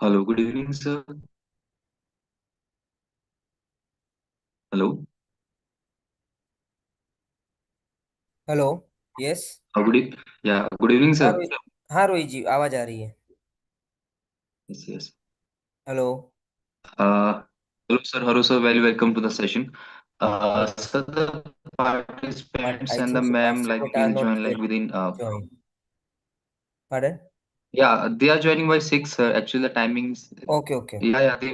Hello, good evening, sir. Hello. Hello. Yes. Good evening, हाँ sir. Rohit. हाँ रोहित जी, आवाज आ रही है। Yes, yes. Hello. Uh, hello, sir. Very welcome to the session. So the but participants I and the think ma'am participate like are will not join like yet within. Join. Pardon. Yeah, they are joining by 6. Actually, the timings. Okay okay Yeah. They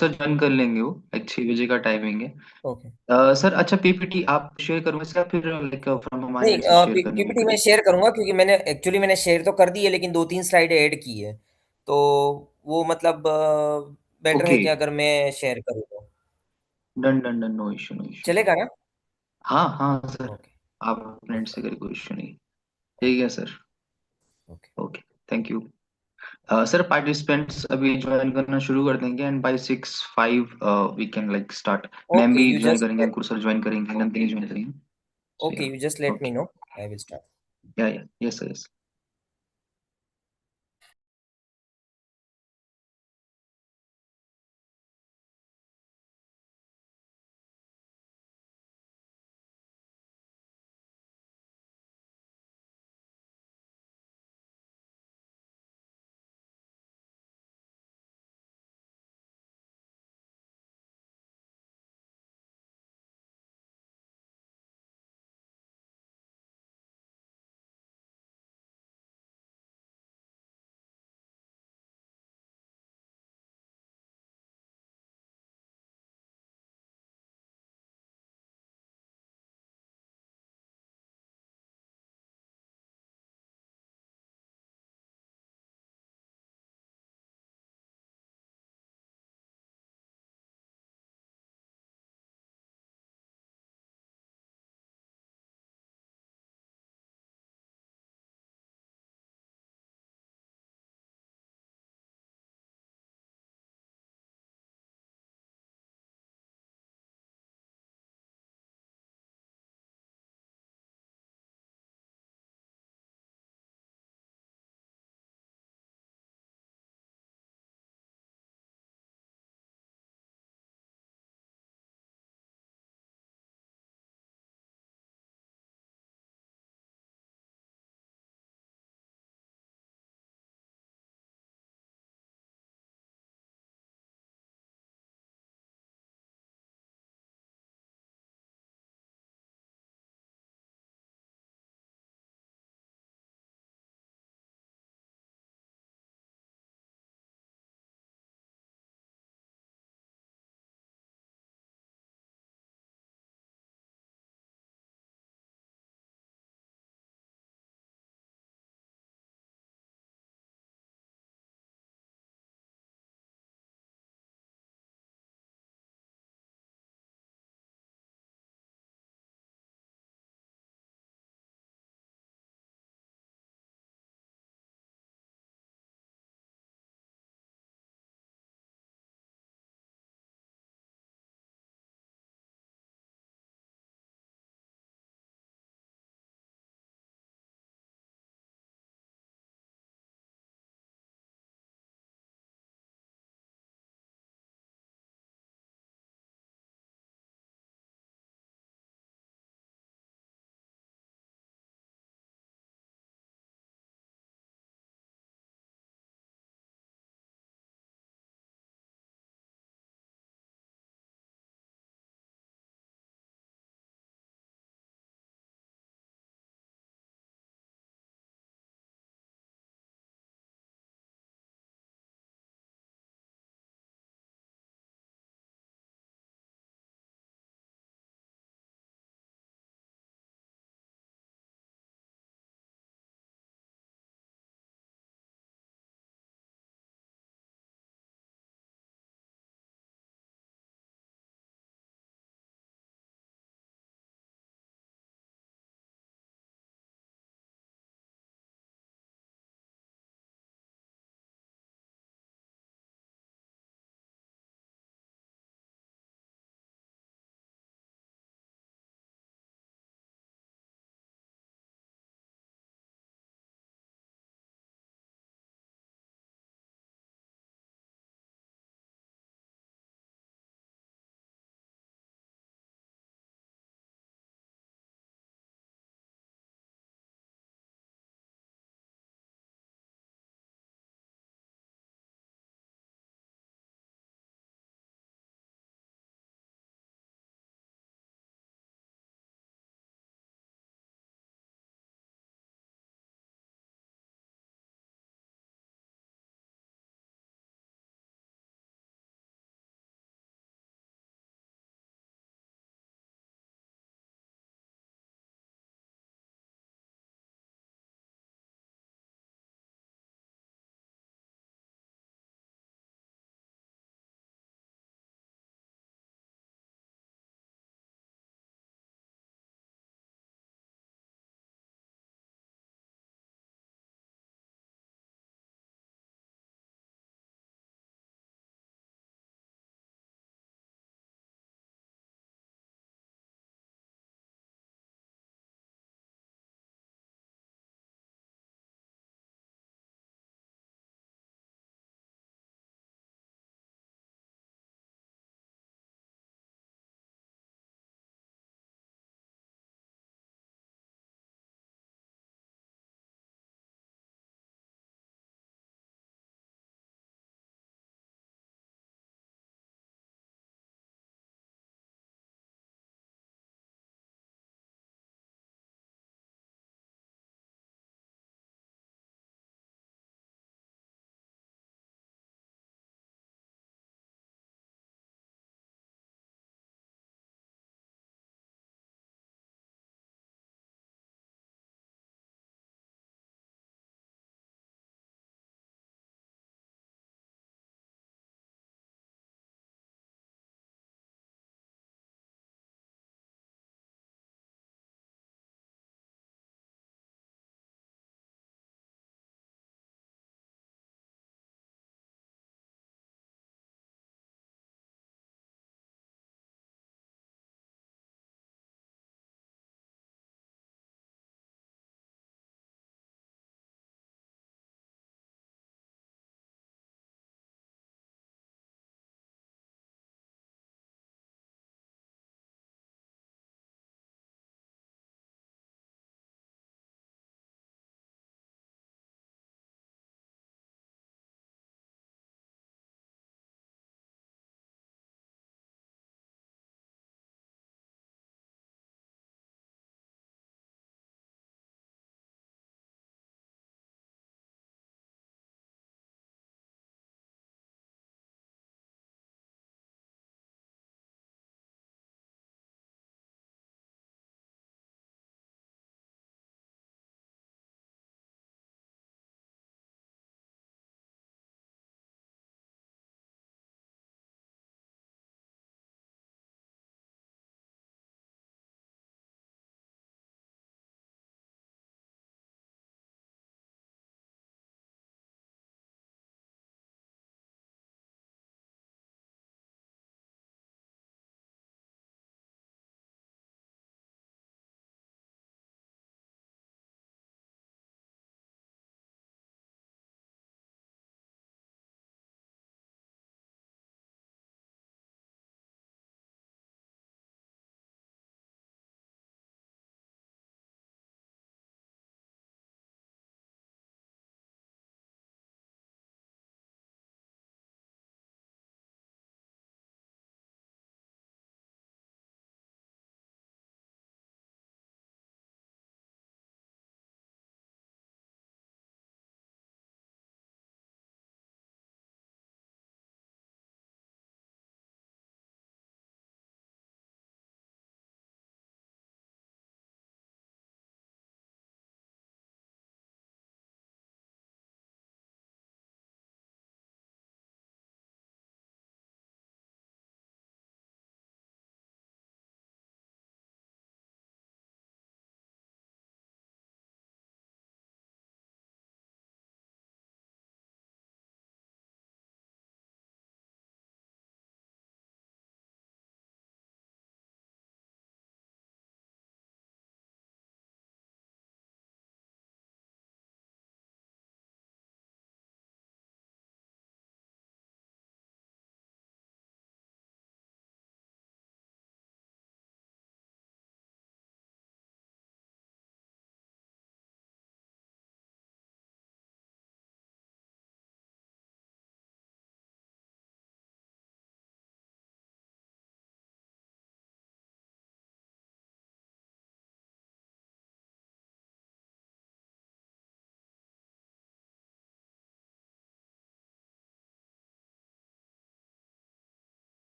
sir join कर लेंगे वो. like 6 बजे का timing है. Okay. Sir अच्छा PPT आप share करोगे sir फिर लाइक फ्रॉम हमारे एंड से नहीं, शेयर करने को पीपीटी मैं पड़ेगा. शेयर करूंगा क्योंकि मैंने शेयर तो कर दी है, लेकिन दो तीन स्लाइड ऐड की है। तो वो मतलब बेटर है ओके. कि अगर मैं शेयर करूँ तो done done done. No issue no issue. चलेगा ना? हाँ हाँ सर. ओके। आप फ्रेंड से ओके करें कोई इशू नहीं. ठीक है sir. Okay okay. Thank you. Sir participants अभी ज्वाइन करना शुरू कर देंगे and by 6:05 we can like start. Ma'am okay. भी यू ज्वाइन करेंगे, जस्ट अंकुर सर ज्वाइन करेंगे, नंदिनी ज्वाइन करेंगे. So okay yeah. You just let me okay. No. I will start. Yeah yes sir yes.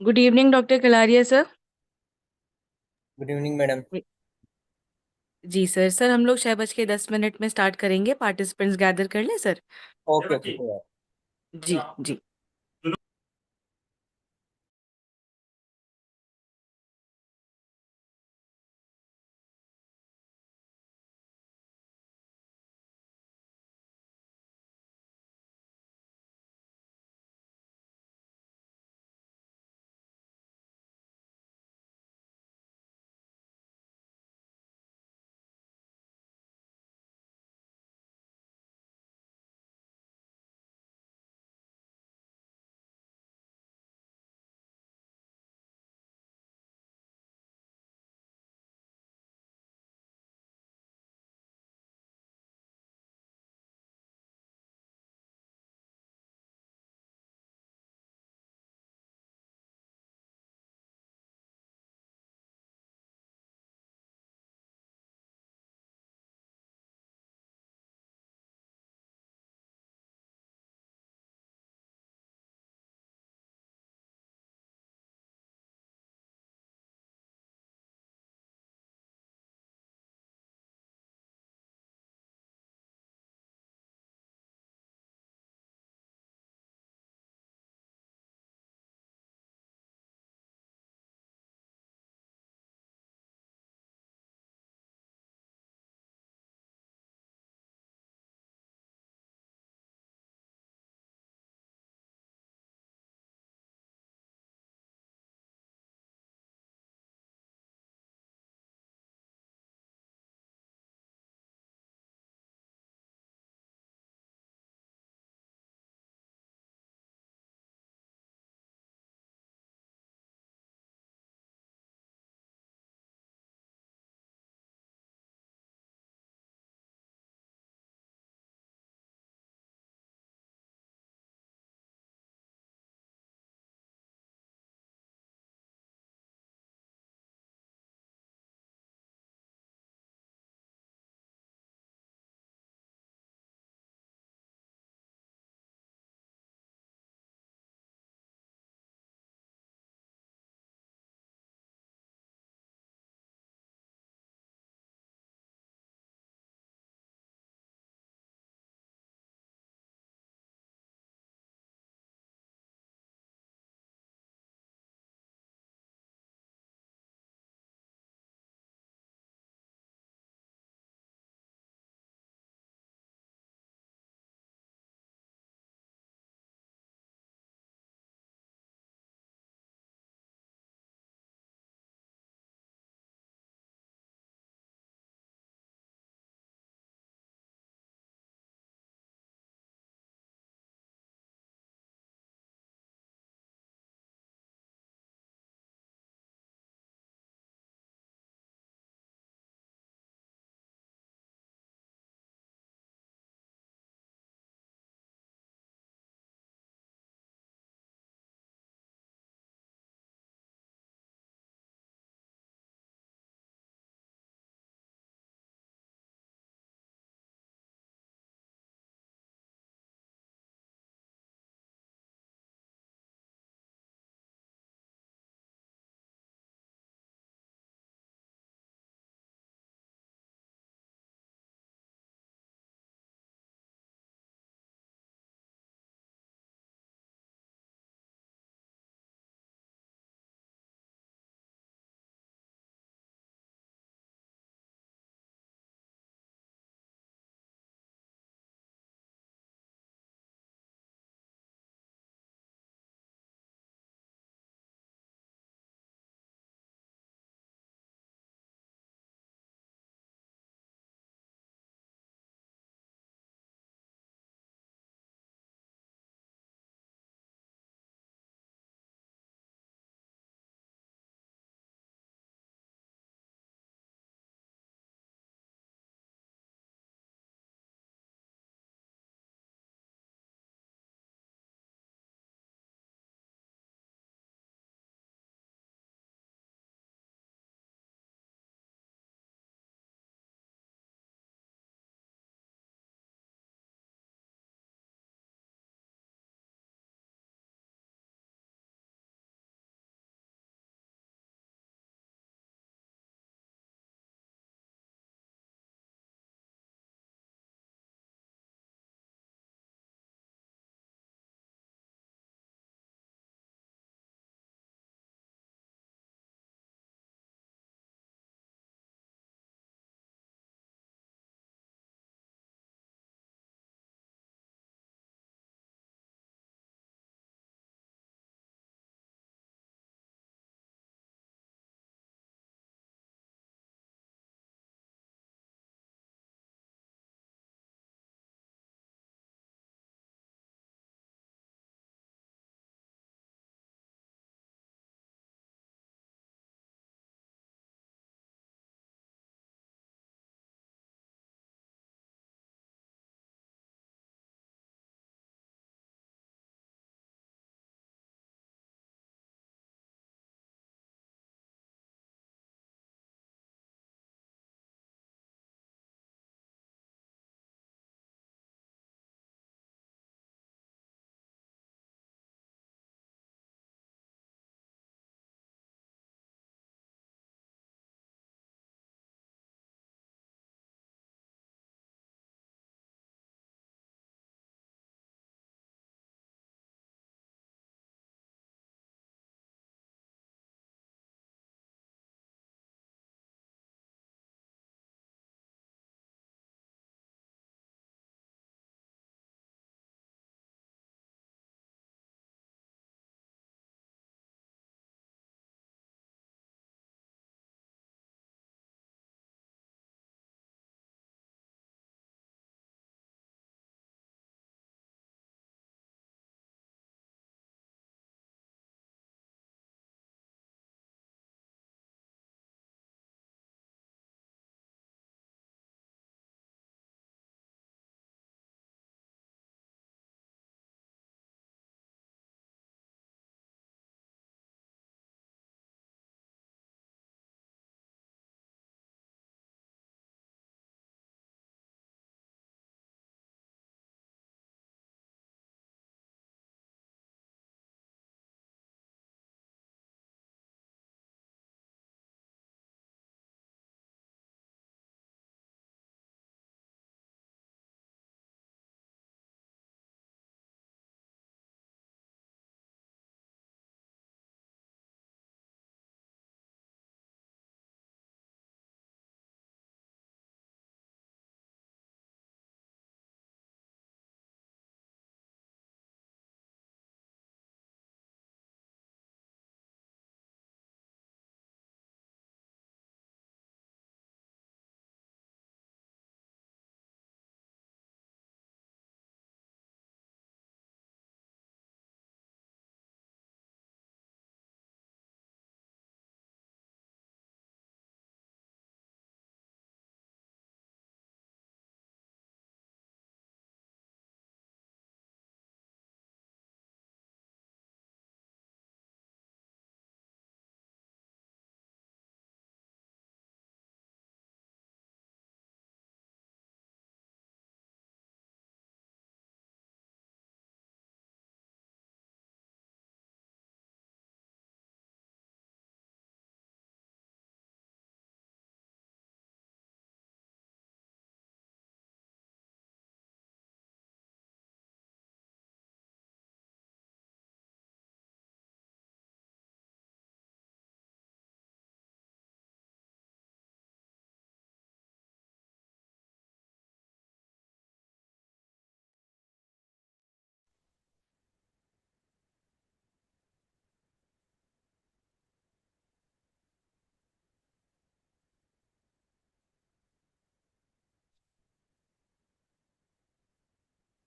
Good evening doctor Kalaria sir. Good evening madam. जी sir, हम लोग 6:10 में start करेंगे। Participants gather कर लें sir. Okay okay. जी जी।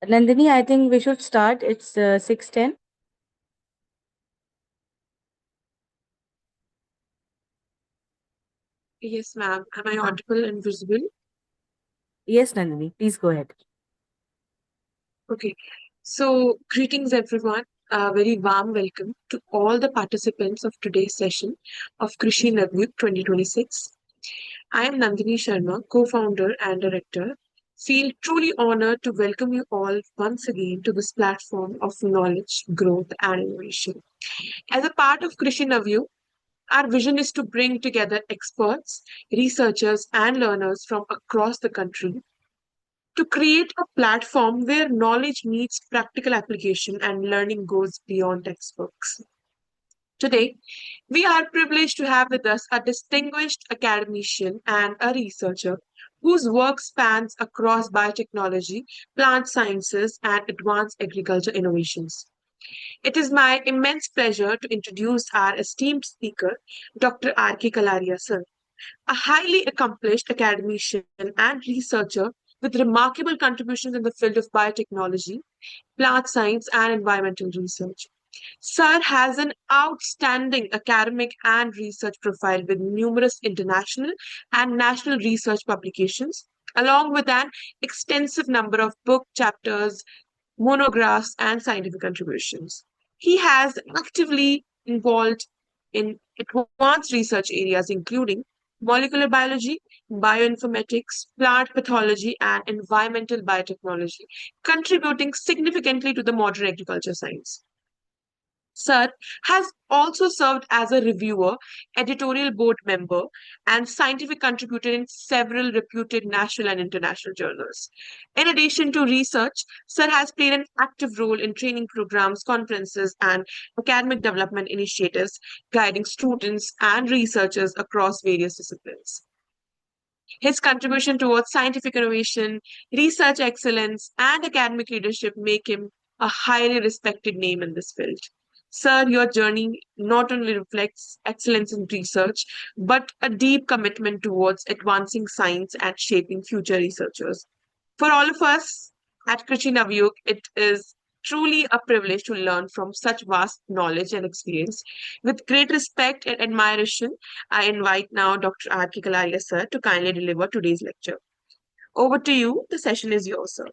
Nandini, I think we should start. It's 6:10. Yes, ma'am. Am I audible and visible? Yes, Nandini, please go ahead. Okay. So, greetings, everyone. A very warm welcome to all the participants of today's session of Krishi Navyug 2026. I am Nandini Sharma, co-founder and director. Feel truly honored to welcome you all once again to this platform of knowledge, growth, and innovation. As a part of Krishi Navyug, our vision is to bring together experts, researchers, and learners from across the country to create a platform where knowledge meets practical application and learning goes beyond textbooks. Today, we are privileged to have with us a distinguished academician and a researcher whose work spans across biotechnology, plant sciences, and advanced agriculture innovations. It is my immense pleasure to introduce our esteemed speaker, Dr. R.K. Kalaria, sir, a highly accomplished academician and researcher with remarkable contributions in the field of biotechnology, plant science, and environmental research. Sir has an outstanding academic and research profile with numerous international and national research publications, along with an extensive number of book chapters, monographs, and scientific contributions. He has actively involved in advanced research areas including molecular biology, bioinformatics, plant pathology, and environmental biotechnology, contributing significantly to the modern agriculture science. Sir has also served as a reviewer, editorial board member, and scientific contributor in several reputed national and international journals. In addition to research, Sir has played an active role in training programs, conferences, and academic development initiatives, guiding students and researchers across various disciplines. His contribution towards scientific innovation, research excellence, and academic leadership make him a highly respected name in this field. Sir, your journey not only reflects excellence in research, but a deep commitment towards advancing science and shaping future researchers. For all of us at Krishi Navyug, it is truly a privilege to learn from such vast knowledge and experience. With great respect and admiration, I invite now Dr. R.K. Kalaria sir to kindly deliver today's lecture. Over to you. The session is yours, sir.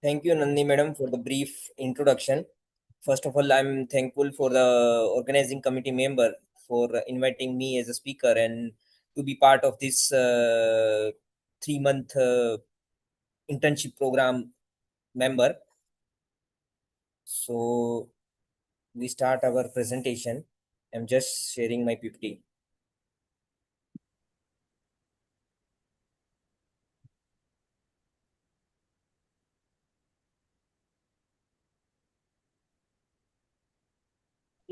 Thank you, Nandini madam, for the brief introduction. First of all, I'm thankful for the organizing committee member for inviting me as a speaker and to be part of this 3-month internship program member. So we start our presentation. I'm just sharing my PPT.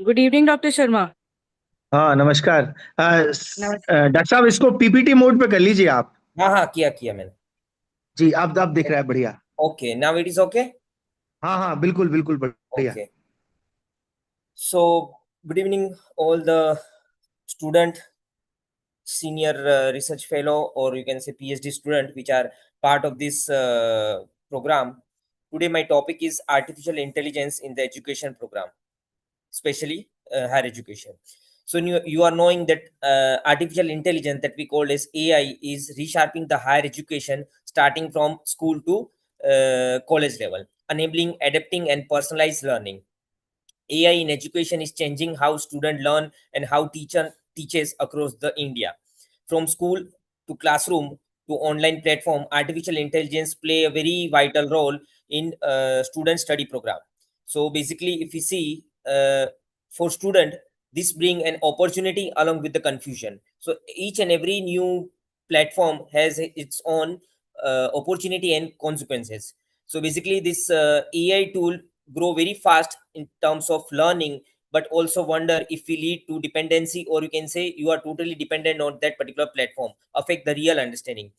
Good evening, Dr. Sharma. हाँ नमस्कार नमस्कार। Doctor साहब इसको PPT mode पे कर लीजिए आप हाँ किया मैंने जी अब दिख रहा है बढ़िया Okay, now it is okay. हाँ बिल्कुल बिल्कुल बढ़िया Okay. So good evening all the student, senior research fellow, or you can say PhD student which are part of this program. Today my topic is artificial intelligence in the education program, especially higher education. So you are knowing that artificial intelligence that we call as AI is reshaping the higher education starting from school to college level, enabling adapting and personalized learning. AI in education is changing how students learn and how teacher teaches across the India. From school to classroom to online platform, artificial intelligence play a very vital role in student study program. So basically, if you see for student, this bring an opportunity along with the confusion. So each and every new platform has its own opportunity and consequences. So basically, this AI tool grow very fast in terms of learning, but also wonder if we lead to dependency, or you can say you are totally dependent on that particular platform, affect the real understanding.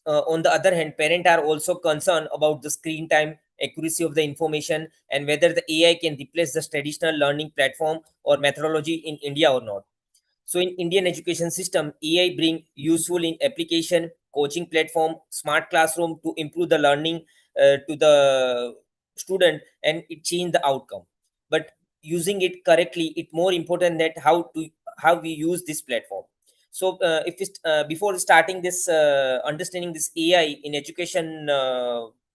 On the other hand, parents are also concerned about the screen time, accuracy of the information, and whether the AI can replace the traditional learning platform or methodology in India or not. So in Indian education system, AI bring useful in application, coaching platform, smart classroom to improve the learning to the student, and it change the outcome. But using it correctly, it more important that how we use this platform. So if we before starting this understanding this AI in education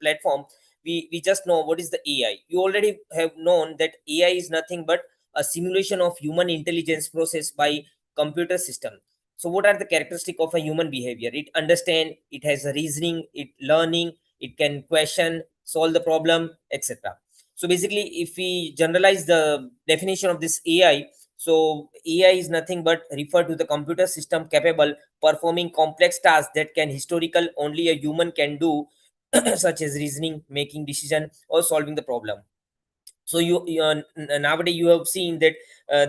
platform, we just know what is the AI. You already have known that AI is nothing but a simulation of human intelligence processed by computer system. So what are the characteristic of a human behavior? It understand, it has a reasoning, it learning, it can question, solve the problem, etc. So basically, if we generalize the definition of this AI, so AI is nothing but refer to the computer system capable performing complex tasks that can historical only a human can do, such as reasoning, making decision, or solving the problem. So nowadays you have seen that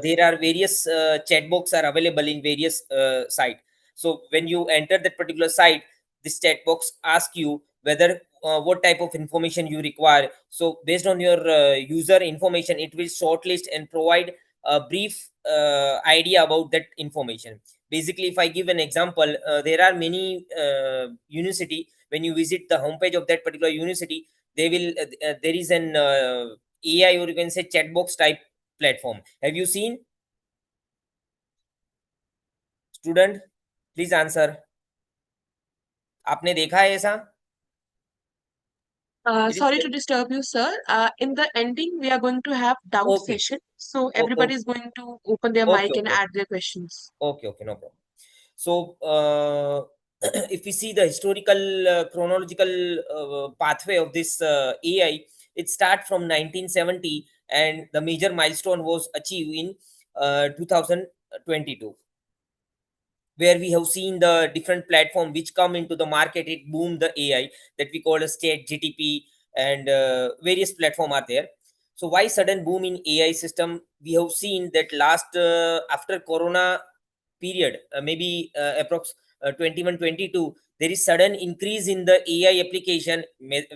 there are various chat box are available in various site. So when you enter that particular site, this chat box ask you whether what type of information you require. So based on your user information, it will shortlist and provide a brief idea about that information. Basically, if I give an example, there are many university. When you visit the homepage of that particular university, they will there is an AI, or you can say chat box type platform. Have you seen? Student, please answer. आपने देखा है ऐसा? It is Sorry to disturb you, sir. In the ending, we are going to have doubt okay. session. So everybody is going to open their Okay, mic and okay, add their questions. okay, no problem. So if we see the historical chronological pathway of this AI, it start from 1970, and the major milestone was achieved in 2022, where we have seen the different platform which come into the market. It boomed the AI that we call as state GTP, and various platform are there. So why sudden boom in AI system? We have seen that last after Corona period, maybe approx 21 22, there is sudden increase in the AI application,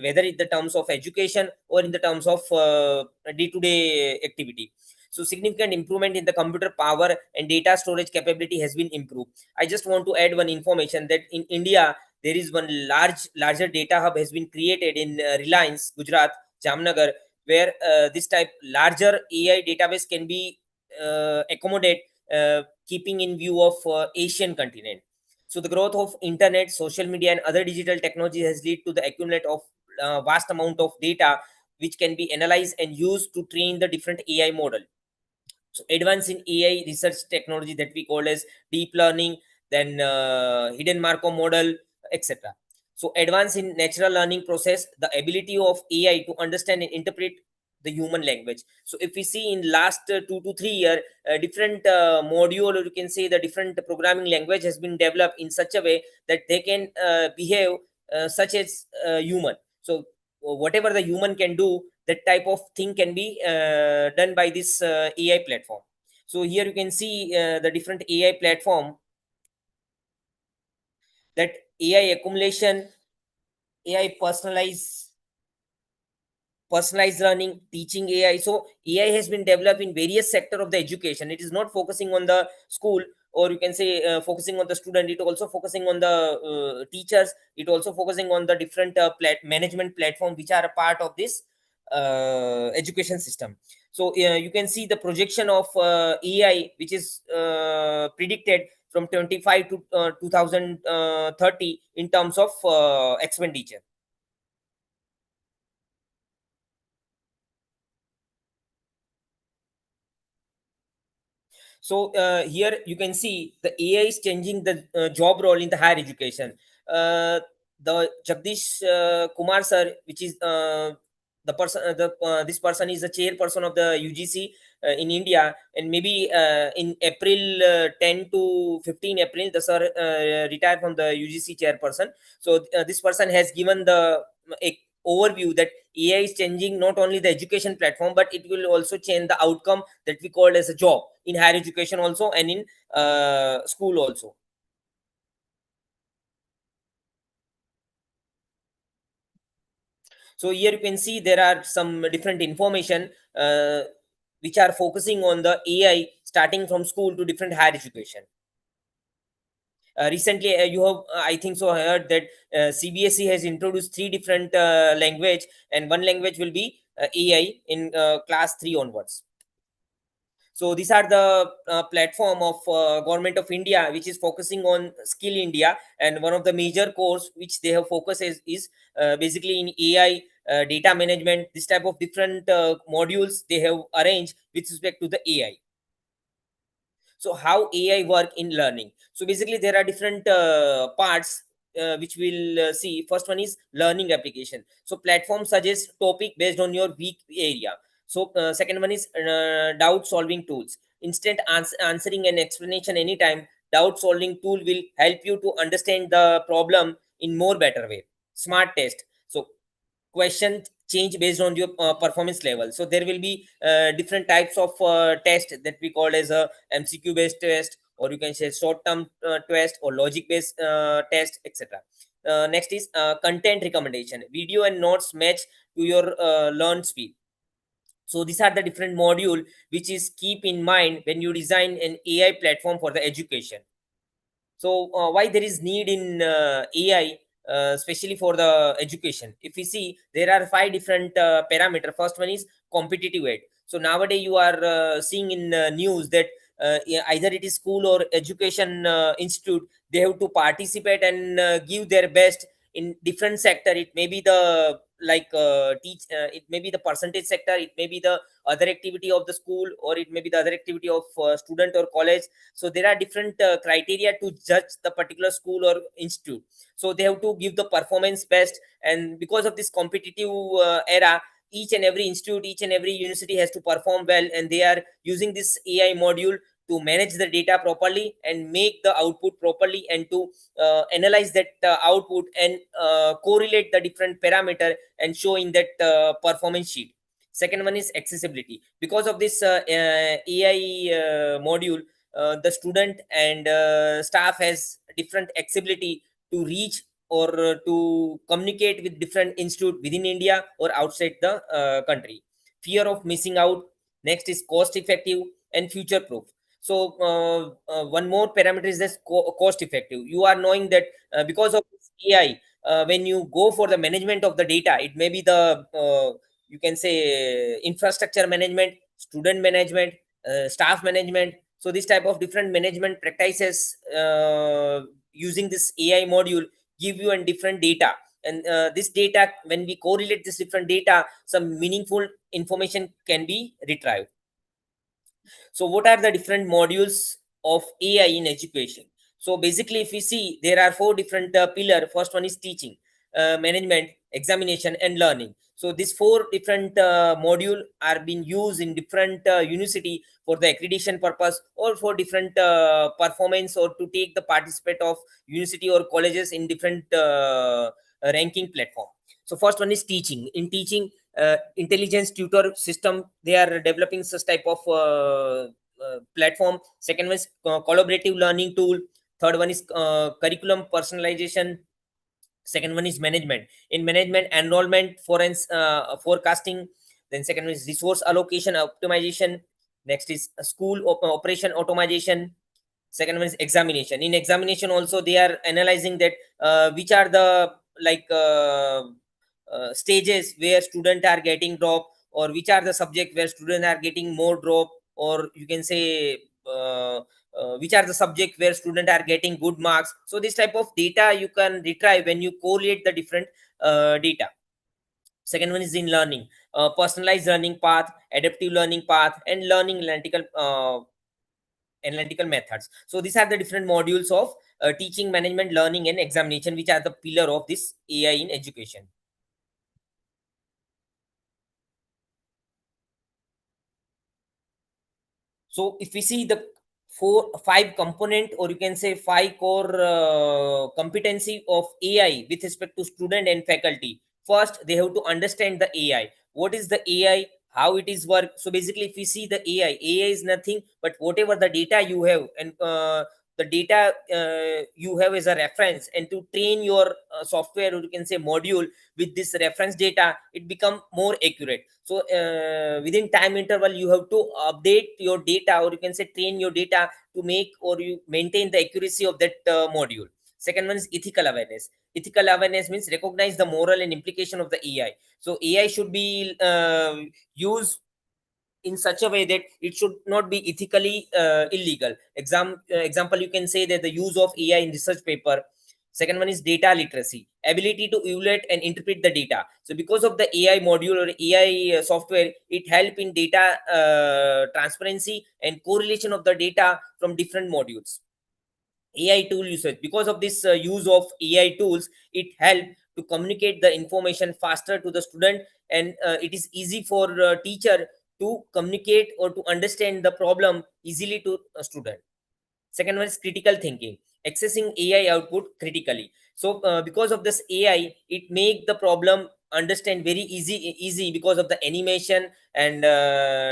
whether in the terms of education or in the terms of day-to-day activity. So significant improvement in the computer power and data storage capability has been improved. I just want to add one information that in India there is one larger data hub has been created in Reliance, Gujarat, Jamnagar, where this type larger AI database can be accommodate, keeping in view of Asian continent. So the growth of internet, social media, and other digital technology has led to the accumulate of vast amount of data which can be analyzed and used to train the different AI model. So advance in AI research technology that we call as deep learning, then hidden Markov model, etc. So advance in natural learning process, the ability of AI to understand and interpret the human language. So if we see in last 2 to 3 years, different module, or you can say the different programming language has been developed in such a way that they can behave such as human. So whatever the human can do, that type of thing can be done by this AI platform. So here you can see the different AI platform, that AI accumulation, AI personalized learning, teaching AI. So AI has been developed in various sector of the education. It is not focusing on the school, or you can say focusing on the student. It also focusing on the teachers. It also focusing on the different management platform which are a part of this education system. So you can see the projection of AI, which is predicted from 25 to 2030 in terms of expenditure. So here you can see the AI is changing the job role in the higher education. The Jagdish Kumar sir, which is the person, this person is the chairperson of the UGC in India, and maybe in April 10 to 15 April, the sir retired from the UGC chairperson. So this person has given the a overview that AI is changing not only the education platform, but it will also change the outcome that we call as a job in higher education also, and in school also. So here you can see there are some different information which are focusing on the AI starting from school to different higher education. Recently, you have, I think so, heard that CBSE has introduced 3 different language, and one language will be AI in class 3 onwards. So these are the platform of government of India, which is focusing on skill India, and one of the major course which they have focused is basically in AI, data management. This type of different modules they have arranged with respect to the AI. So how AI work in learning? So basically there are different parts which we'll see. First one is learning application. So platform suggests topic based on your weak area. So second one is doubt solving tools. Instant answering and explanation anytime. Doubt solving tool will help you to understand the problem in more better way. Smart test. So question change based on your performance level. So there will be different types of test that we call as a MCQ based test, or you can say short term test, or logic based test, etc. Next is content recommendation. Video and notes match to your learn speed. So these are the different module which is keep in mind when you design an AI platform for the education. So why there is need in AI, especially for the education? If we see, there are 5 different parameter. First one is competitive edge. So nowadays you are seeing in news that yeah, either it is school or education institute, they have to participate and give their best in different sector. It may be the like it may be the percentage sector, it may be the other activity of the school, or it may be the other activity of student or college. So there are different criteria to judge the particular school or institute. So they have to give the performance best, and because of this competitive era, each and every institute, each and every university has to perform well, and they are using this AI module to manage the data properly and make the output properly, and to analyze that output and correlate the different parameter and show in that performance sheet. Second one is accessibility. Because of this AI module, the student and staff has different accessibility to reach or to communicate with different institute within India or outside the country. Fear of missing out. Next is cost effective and future proof. So one more parameter is this cost effective. You are knowing that because of this AI, when you go for the management of the data, it may be the you can say infrastructure management, student management, staff management. So this type of different management practices using this AI module give you a different data, and this data, when we correlate this different data, some meaningful information can be retrieved. So what are the different modules of AI in education? So basically, if we see, there are 4 different pillar. First one is teaching, management, examination, and learning. So these 4 different module are being used in different university for the accreditation purpose, or for different performance, or to take the participate of university or colleges in different ranking platform. So first one is teaching. In teaching, intelligence tutor system, they are developing such type of platform. Second one is collaborative learning tool. Third one is curriculum personalization. Second one is management. In management, enrollment forecasting. Then second one is resource allocation optimization. Next is school operation automation. Second one is examination. In examination also, they are analyzing that which are the like stages where students are getting drop, or which are the subject where students are getting more drop, or you can say which are the subject where students are getting good marks. So this type of data you can retrieve when you correlate the different data. Second one is in learning, personalized learning path, adaptive learning path, and learning analytical methods. So these are the different modules of teaching, management, learning, and examination, which are the pillar of this AI in education. So if we see the 5 component, or you can say 5 core competency of AI with respect to student and faculty. First, they have to understand the AI. What is the AI? How it is work? So basically, if we see the AI is nothing but whatever the data you have, and the data you have as a reference, and to train your software, or you can say module, with this reference data, it become more accurate. So within time interval, you have to update your data, or you can say train your data to make or you maintain the accuracy of that module. Second one is ethical awareness. Ethical awareness means recognize the moral and implication of the AI. So AI should be used in such a way that it should not be ethically illegal. Example, you can say that the use of AI in research paper. Second one is data literacy, ability to evaluate and interpret the data. So because of the AI module or AI software, it help in data transparency and correlation of the data from different modules. AI tool usage, because of this use of AI tools, it help to communicate the information faster to the student, and it is easy for teacher to communicate or to understand the problem easily to a student. Second one is critical thinking, accessing AI output critically. So because of this AI, it make the problem understand very easy because of the animation and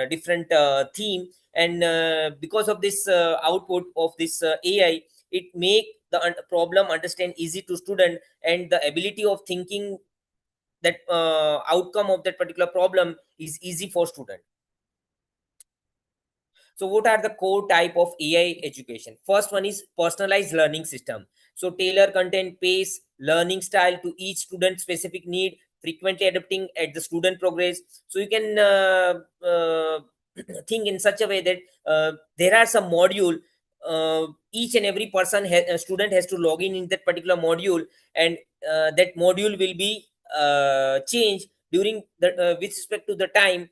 different theme. And because of this output of this AI, it make the problem understand easy to student, and the ability of thinking that outcome of that particular problem is easy for student. So what are the core type of AI education? First one is personalized learning system. So tailor content, pace, learning style to each student specific need, frequently adapting at the student progress. So you can think in such a way that there are some module, each and every student has to log in that particular module, and that module will be changed during the with respect to the time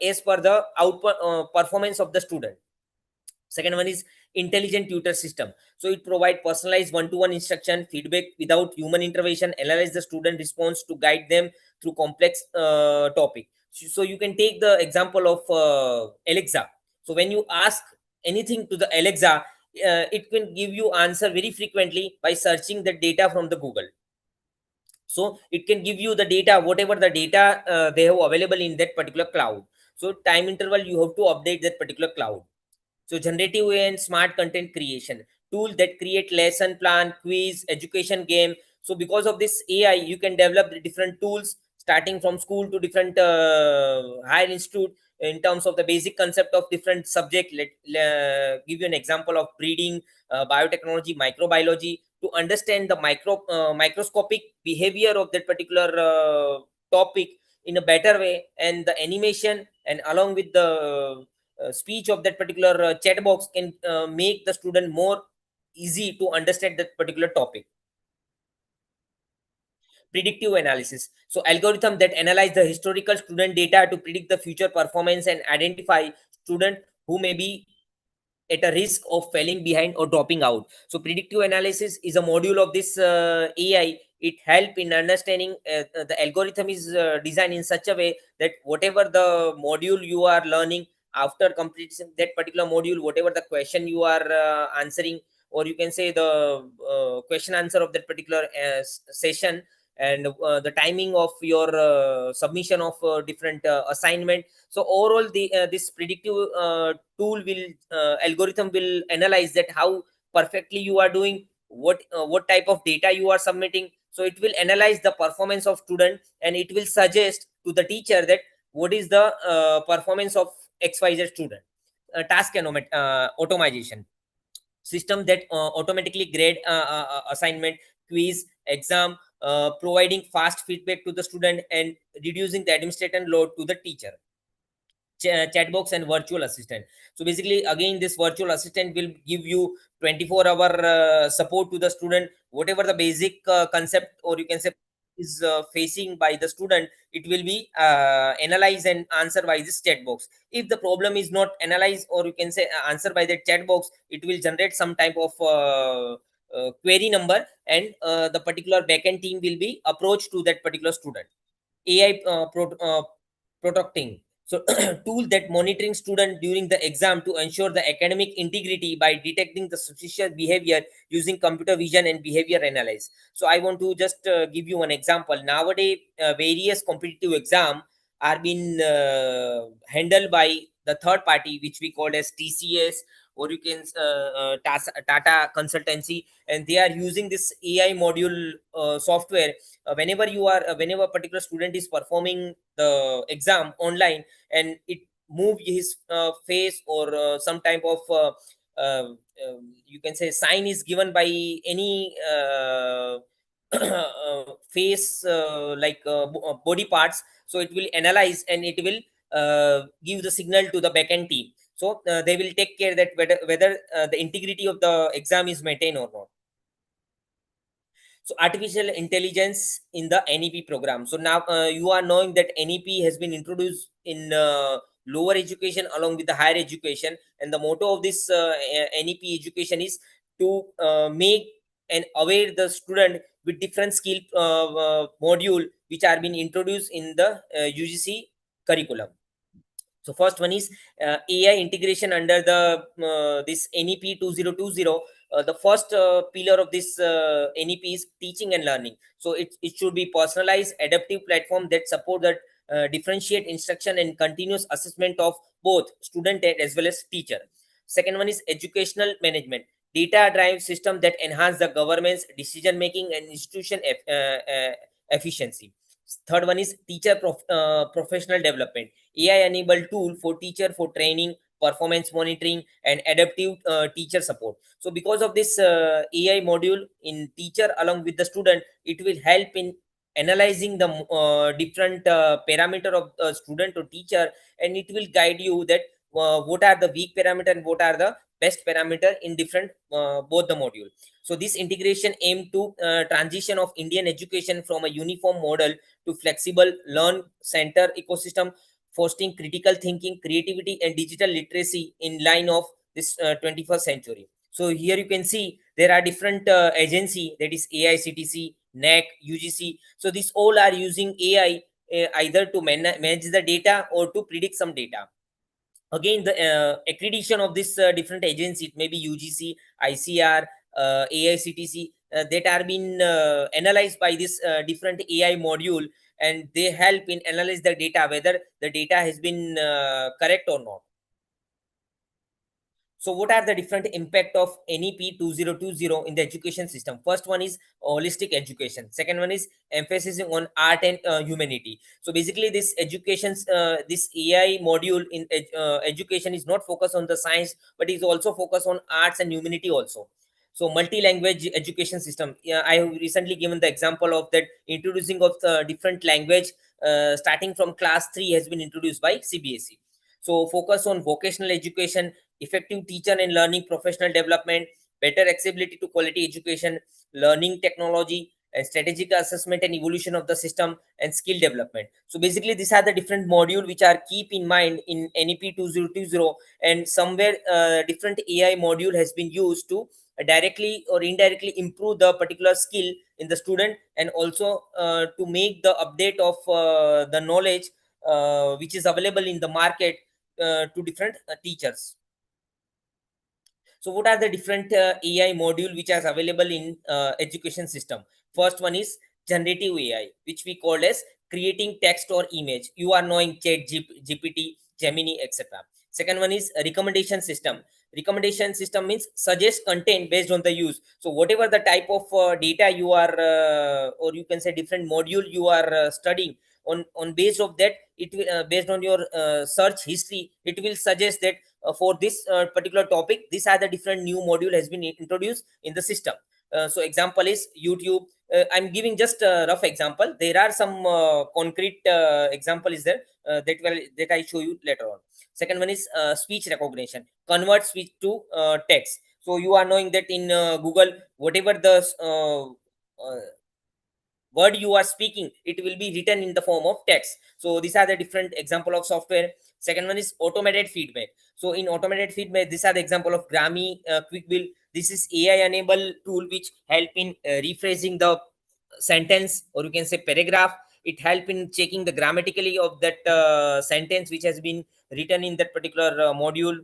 as per the output performance of the student. Second one is intelligent tutor system. So it provide personalized one-to-one instruction feedback without human intervention, analyze the student response to guide them through complex topic. So you can take the example of Alexa. So when you ask anything to the Alexa, it can give you answer very frequently by searching the data from the Google. So it can give you the data, whatever the data they have available in that particular cloud. So time interval, you have to update that particular cloud. So generative AI and smart content creation tool that create lesson plan, quiz, education game. So because of this AI, you can develop the different tools starting from school to different higher institute in terms of the basic concept of different subject. Let give you an example of breeding, biotechnology, microbiology, to understand the microscopic behavior of that particular topic in a better way, and the animation and along with the speech of that particular chat box can make the student more easy to understand that particular topic. Predictive analysis, so algorithm that analyze the historical student data to predict the future performance and identify student who may be at a risk of falling behind or dropping out. So predictive analysis is a module of this AI. It help in understanding the algorithm is designed in such a way that whatever the module you are learning, after completing that particular module, whatever the question you are answering, or you can say the question answer of that particular session, and the timing of your submission of different assignment. So overall, the this predictive tool will algorithm will analyze that how perfectly you are doing, what type of data you are submitting. So it will analyze the performance of student, and it will suggest to the teacher that what is the performance of xyz student. Task and automation system that automatically grade assignment, quiz, exam, providing fast feedback to the student and reducing the administrative load to the teacher. Chatbox and virtual assistant. So basically, again, this virtual assistant will give you 24-hour support to the student. Whatever the basic concept, or you can say, is facing by the student, it will be analyzed and answered by this chat box. If the problem is not analyzed, or you can say answered by the chat box, it will generate some type of query number, and the particular backend team will be approached to that particular student. AI protecting. So tool that monitoring student during the exam to ensure the academic integrity by detecting the suspicious behavior using computer vision and behavior analysis. So I want to just give you an example. Nowadays, various competitive exam are being handled by the third party, which we call as TCS, or you can Tata Consultancy, and they are using this AI module software. Whenever a particular student is performing the exam online, and it move his face, or some type of you can say sign is given by any face, body parts, so it will analyze and it will give the signal to the backend team. So they will take care that whether the integrity of the exam is maintained or not. So artificial intelligence in the NEP program. So now you are knowing that NEP has been introduced in lower education along with the higher education, and the motto of this NEP education is to make and aware the student with different skill module which are being introduced in the UGC curriculum. So first one is AI integration under the this NEP 2020. The first pillar of this NEP is teaching and learning. So it should be personalized, adaptive platform that support that differentiate instruction and continuous assessment of both student as well as teacher. Second one is educational management, data drive system that enhance the government's decision making and institution efficiency. Third one is teacher professional development, AI enabled tool for teacher for training, performance monitoring, and adaptive teacher support. So because of this AI module in teacher along with the student, it will help in analyzing the different parameter of student or teacher, and it will guide you that what are the weak parameter and what are the best parameter in different both the module. So this integration aim to transition of Indian education from a uniform model to flexible learn center ecosystem, fostering critical thinking, creativity, and digital literacy in line of this 21st century. So here you can see there are different agency, that is AICTC, NEC, UGC. So these all are using AI either to manage the data or to predict some data. Again, the accreditation of this different agency, it may be UGC, ICR, AICTC, that are being analyzed by this different AI module, and they help in analyze the data whether the data has been correct or not. So what are the different impact of NEP 2020 in the education system? First one is holistic education. Second one is emphasis on art and humanity. So basically this this AI module in education is not focused on the science, but is also focused on arts and humanity also. So multi-language education system. Yeah, I have recently given the example of that introducing of the different language starting from class 3 has been introduced by CBSE. So focus on vocational education, effective teacher and learning professional development, better accessibility to quality education, learning technology, and strategic assessment and evolution of the system, and skill development. So basically these are the different module which are keep in mind in NEP 2020, and somewhere different AI module has been used to directly or indirectly improve the particular skill in the student, and also to make the update of the knowledge which is available in the market to different teachers. So what are the different AI module which are available in education system? First one is generative AI, which we call as creating text or image. You are knowing Chat GPT, Gemini, etc. Second one is a recommendation system. Recommendation system means suggest content based on the use. So whatever the type of data you are, or you can say different module you are studying, on base of that, it will based on your search history, it will suggest that for this particular topic, these are the different new module has been introduced in the system. So example is YouTube. I'm giving just a rough example. There are some concrete example is there that I show you later on. Second one is speech recognition, convert speech to text. So you are knowing that in Google, whatever the word you are speaking, it will be written in the form of text. So these are the different example of software. Second one is automated feedback. So in automated feedback, these are the example of Grammy, Quickbill. This is AI enabled tool which help in rephrasing the sentence, or you can say paragraph. It help in checking the grammatically of that sentence which has been written in that particular module.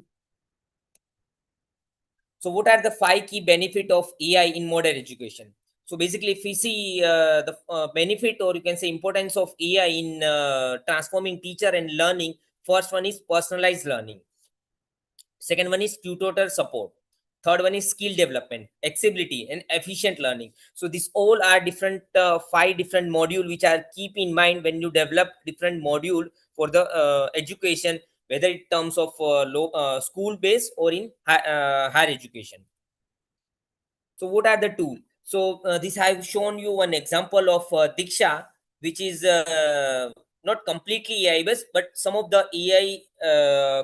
So what are the 5 key benefit of AI in modern education? So basically, if we see the benefit, or you can say importance of AI in transforming teacher and learning, First one is personalized learning. Second one is tutor support. Third one is skill development, accessibility, and efficient learning. So these all are different, 5 different module which are keep in mind when you develop different module for the education, whether in terms of school based or in higher education. So what are the tools? So this I've shown you one example of Diksha, which is not completely AI based, but some of the AI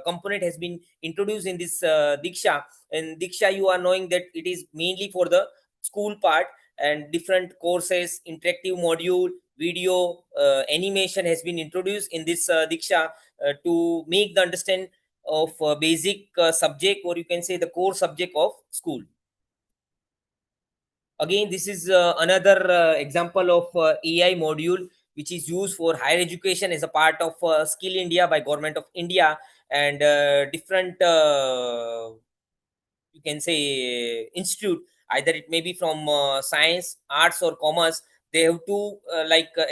component has been introduced in this Diksha. And Diksha, you are knowing that it is mainly for the school part, and different courses, interactive module, video, animation has been introduced in this Diksha to make the understand of basic subject, or you can say the core subject of school. Again, this is another example of AI module which is used for higher education as a part of Skill India by Government of India, and different you can say institute, either it may be from science, arts, or commerce. They have to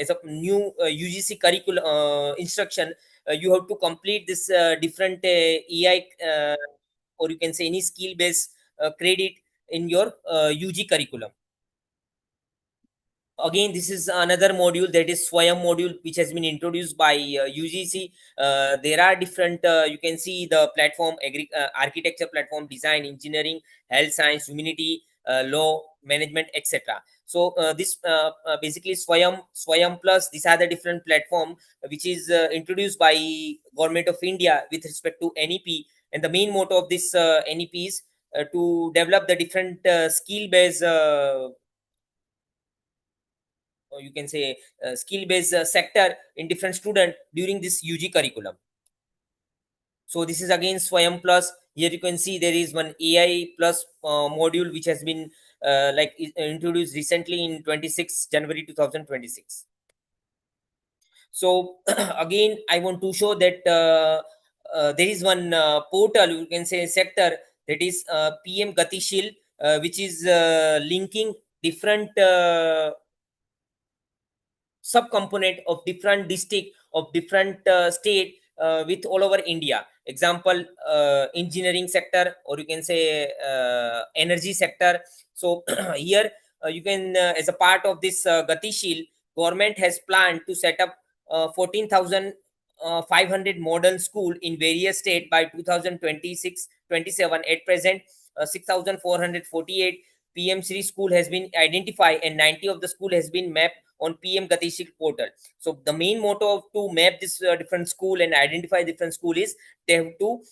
as a new UGC curriculum instruction, you have to complete this different AI, or you can say any skill based credit in your UG curriculum. Again, this is another module, that is Swayam module, which has been introduced by UGC. There are different, you can see the platform, architecture platform, design, engineering, health science, humanity, law, management, etc. So this basically Swayam Plus, these are the different platform which is introduced by Government of India with respect to NEP. And the main motto of this NEP is to develop the different skill based, or you can say skill based sector in different student during this UG curriculum. So this is again Swayam Plus. Here you can see there is one AI Plus module which has been introduced recently in 26 January 2026. So again, I want to show that there is one portal, you can say sector, that is PM Gatishil, which is linking different subcomponent of different district of different state with all over India. Example, engineering sector, or you can say energy sector. So here you can, as a part of this Gatishil, government has planned to set up 14,500 modern school in various state by 2026-27. At present, 6,448 PM Shri school has been identified, and 90 of the school has been mapped on PM Gatishil portal. So the main motto to map this different school and identify different school is they have to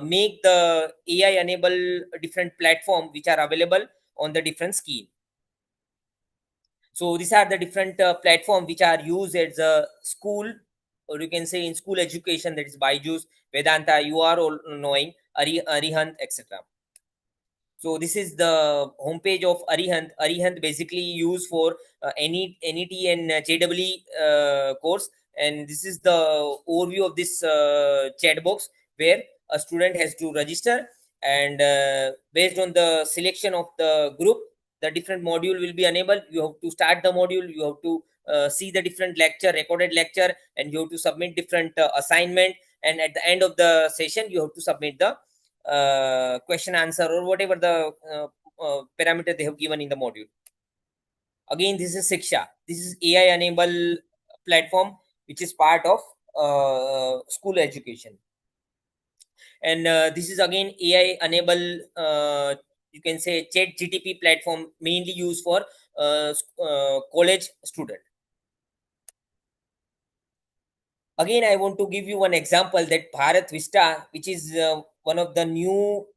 make the AI enable different platform which are available on the different scheme. So these are the different platform which are used as a school, or you can say in school education, that is Byju's, Vedanta, you are all knowing, Arihant, etc. So this is the homepage of Arihant. Arihant basically used for NET and JEE course. And this is the overview of this chat box, where a student has to register, and based on the selection of the group, the different module will be enabled. You have to start the module, you have to see the different lecture, recorded lecture, and you have to submit different assignment. And at the end of the session, you have to submit the question answer, or whatever the parameter they have given in the module. Again, this is Siksha. This is AI enable platform which is part of school education. And this is again AI enable, you can say chat GTP platform, mainly used for college student. Again, I want to give you one example, that Bharat Vista, which is one of the new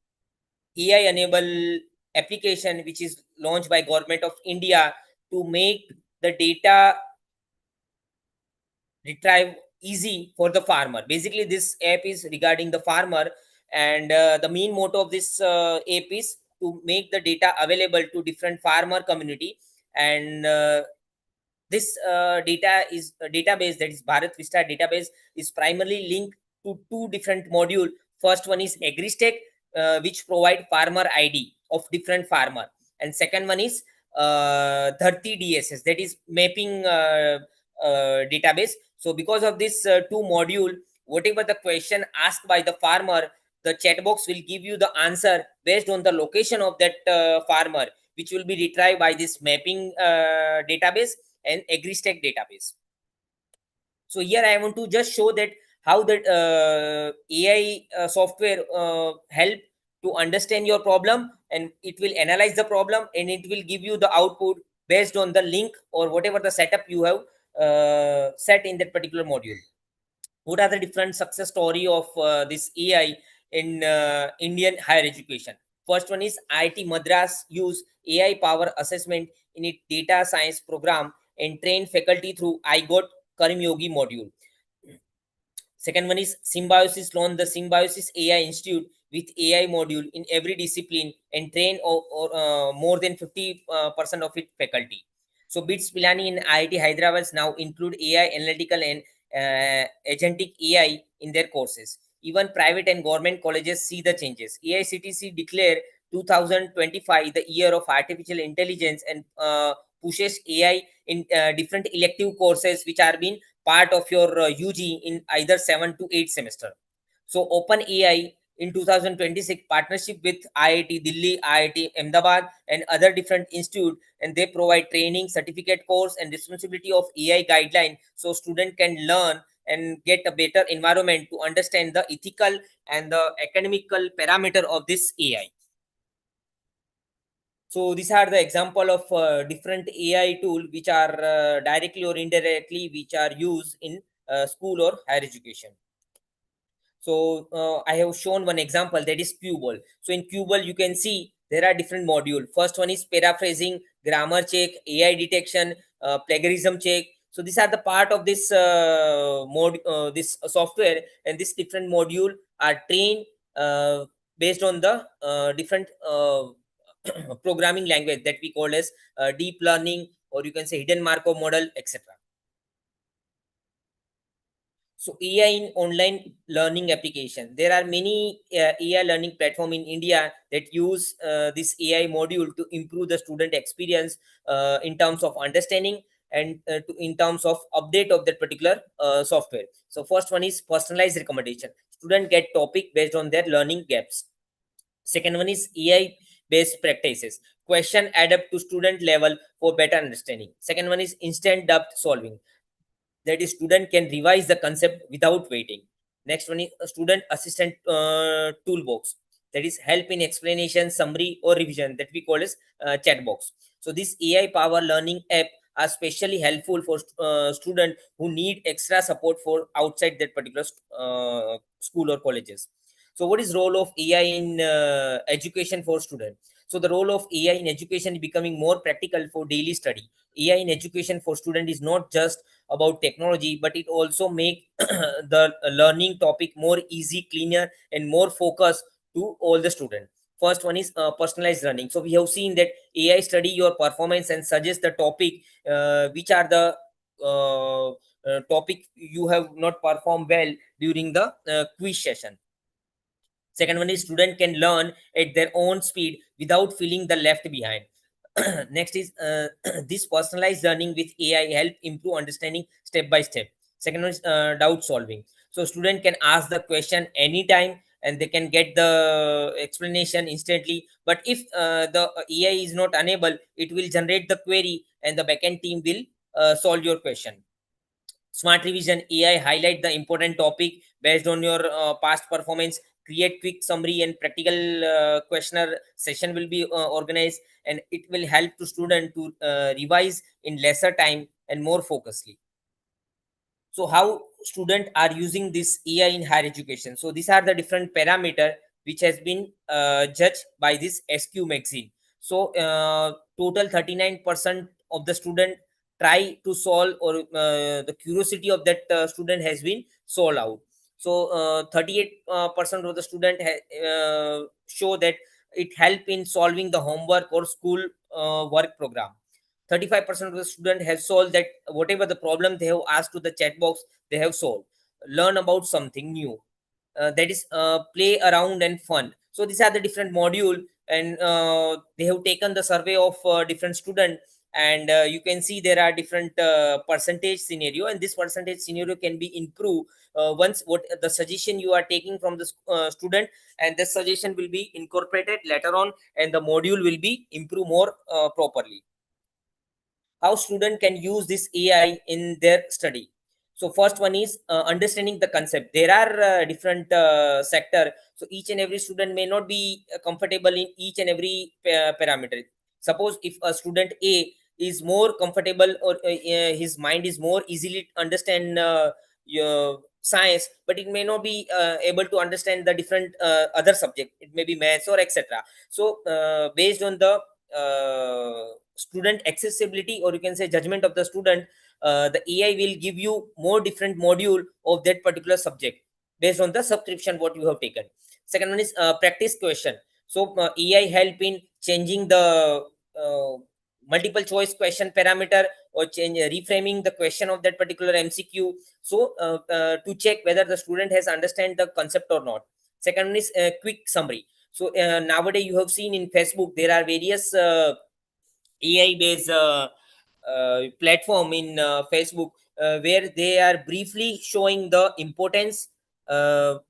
AI enable application which is launched by Government of India to make the data retrieve easy for the farmer. Basically, this app is regarding the farmer, and the main motto of this app is to make the data available to different farmer community. And this data is a database, that is Bharat Vista database, is primarily linked to 2 different module. First one is AgriStack, which provide farmer ID of different farmer, and second one is Dharti DSS, that is mapping database. So because of this 2 module, whatever the question asked by the farmer, the chat box will give you the answer based on the location of that farmer, which will be retrieved by this mapping database and AgriStack database. So here I want to just show that how that AI software help to understand your problem, and it will analyze the problem and it will give you the output based on the link or whatever the setup you have set in that particular module. What are the different success story of this AI in Indian higher education? First one is IIT Madras use AI power assessment in its data science program and train faculty through I got Karmyogi module. Second one is Symbiosis launched the Symbiosis AI Institute with AI module in every discipline and train more than 50% of its faculty. So BITS Pilani in IIT Hyderabad now include AI analytical and agentic AI in their courses. Even private and government colleges see the changes. AICTC declared 2025 the year of artificial intelligence and pushes AI in different elective courses which are being part of your UG in either 7 to 8 semester. So OpenAI in 2026 partnership with IIT Delhi, IIT Ahmedabad and other different institute, and they provide training, certificate course and responsibility of AI guideline so student can learn and get a better environment to understand the ethical and the academical parameter of this AI. So these are the example of different AI tool which are directly or indirectly which are used in school or higher education. So I have shown one example, that is Qball. So in Qball you can see there are different module. First one is paraphrasing, grammar check, AI detection, plagiarism check. So these are the part of this this software, and this different module are trained based on the different programming language that we call as deep learning, or you can say hidden Markov model, etc. So AI in online learning application. There are many AI learning platform in India that use this AI module to improve the student experience in terms of understanding and in terms of update of that particular software. So first one is personalized recommendation. Student get topic based on their learning gaps. Second one is AI based practices. Question adapt to student level for better understanding. Second one is instant doubt solving, that is student can revise the concept without waiting. Next one is a student assistant toolbox, that is help in explanation, summary or revision, that we call as chat box. So this AI power learning app are especially helpful for student who need extra support for outside that particular school or colleges. So what is role of AI in education for student? So the role of AI in education is becoming more practical for daily study. AI in education for student is not just about technology, but it also make the learning topic more easy, cleaner and more focused to all the students. First one is personalized learning. So we have seen that AI study your performance and suggest the topic which are the topic you have not performed well during the quiz session. Second one is student can learn at their own speed without feeling the left behind. Next is this personalized learning with AI help improve understanding step by step. Second one is doubt solving. So student can ask the question anytime and they can get the explanation instantly. But if the AI is not unable, it will generate the query and the backend team will solve your question. Smart revision AI highlight the important topic based on your past performance, create quick summary and practical questionnaire session will be organized, and it will help to student to revise in lesser time and more focusedly. So how student are using this AI in higher education? So these are the different parameter which has been judged by this SQ magazine. So total 39% of the student try to solve, or the curiosity of that student has been solved out. So 38% of the student show that it help in solving the homework or school work program. 35% of the student have solved that whatever the problem they have asked to the chat box, they have solved. Learn about something new, that is play around and fun. So these are the different module, and they have taken the survey of different student, and you can see there are different percentage scenario, and this percentage scenario can be improved once what the suggestion you are taking from the student, and this suggestion will be incorporated later on, and the module will be improved more properly. How student can use this AI in their study. So first one is understanding the concept. There are different sector, so each and every student may not be comfortable in each and every parameter. Suppose if a student A is more comfortable, or his mind is more easily understand your science, but it may not be able to understand the different other subject, it may be maths or etc. So based on the student accessibility, or you can say judgment of the student, the AI will give you more different module of that particular subject based on the subscription what you have taken. Second one is practice question. So AI help in changing the multiple choice question parameter, or change reframing the question of that particular MCQ, so to check whether the student has understand the concept or not. Second one is quick summary. So nowadays you have seen in Facebook there are various AI based platform in Facebook, where they are briefly showing the importance,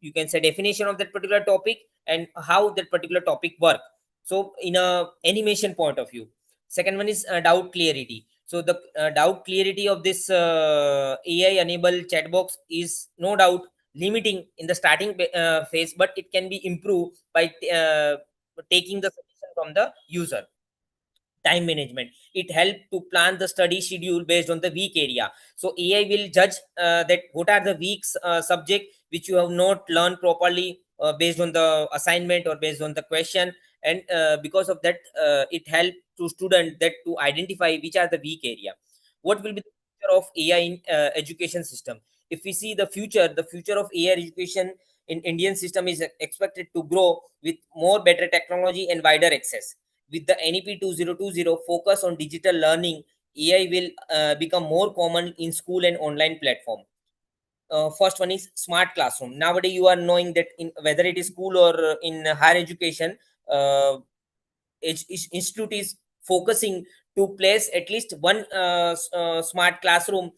you can say definition of that particular topic, and how that particular topic work, so in a animation point of view. Second one is doubt clarity. So the doubt clarity of this AI enabled chat box is no doubt limiting in the starting phase, but it can be improved by taking the suggestion from the user. Time management, it help to plan the study schedule based on the weak area. So AI will judge that what are the weak subject which you have not learned properly based on the assignment or based on the question, and because of that it help to student that to identify which are the weak area. What will be the future of AI in education system? If we see the future of AI education in Indian system is expected to grow with more better technology and wider access. With the NEP 2020 focus on digital learning, AI will become more common in school and online platform. First one is smart classroom. Nowadays, you are knowing that in whether it is school or in higher education, uh, institute is focusing to place at least one smart classroom,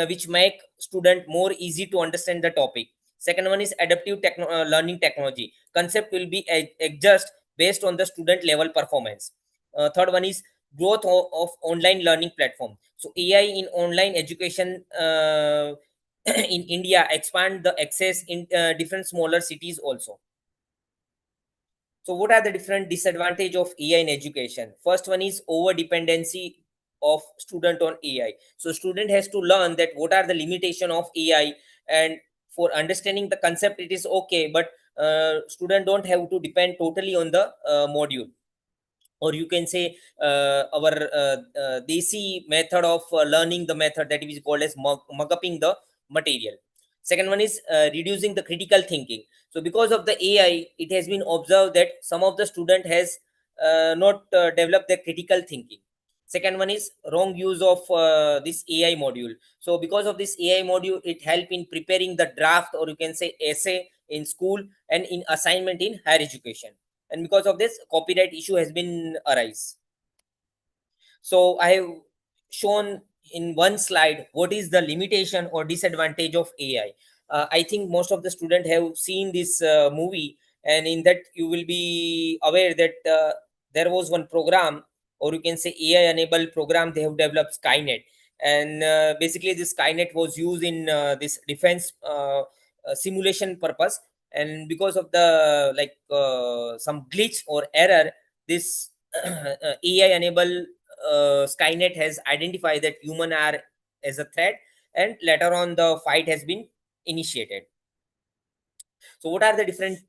which make student more easy to understand the topic. Second one is adaptive learning technology. Concept will be adjust based on the student level performance. Third one is growth of online learning platform. So AI in online education in India expand the access in different smaller cities also. So what are the different disadvantage of AI in education? First one is over dependency of student on AI. So student has to learn that what are the limitation of AI, and for understanding the concept it is okay, but student don't have to depend totally on the module, or you can say our desi method of learning the method, that is called as mug-upping the material. Second one is reducing the critical thinking. So because of the AI, it has been observed that some of the student has not developed their critical thinking. Second one is wrong use of this AI module. So because of this AI module, it help in preparing the draft, or you can say essay in school and in assignment in higher education, and because of this copyright issue has been arise. So I have shown in one slide what is the limitation or disadvantage of AI. I think most of the students have seen this movie, and in that you will be aware that there was one program, or you can say AI enabled program they have developed, Skynet. And basically this Skynet was used in this defense simulation purpose, and because of the some glitch or error, this AI enable Skynet has identified that human are as a threat, and later on the fight has been initiated. So what are the different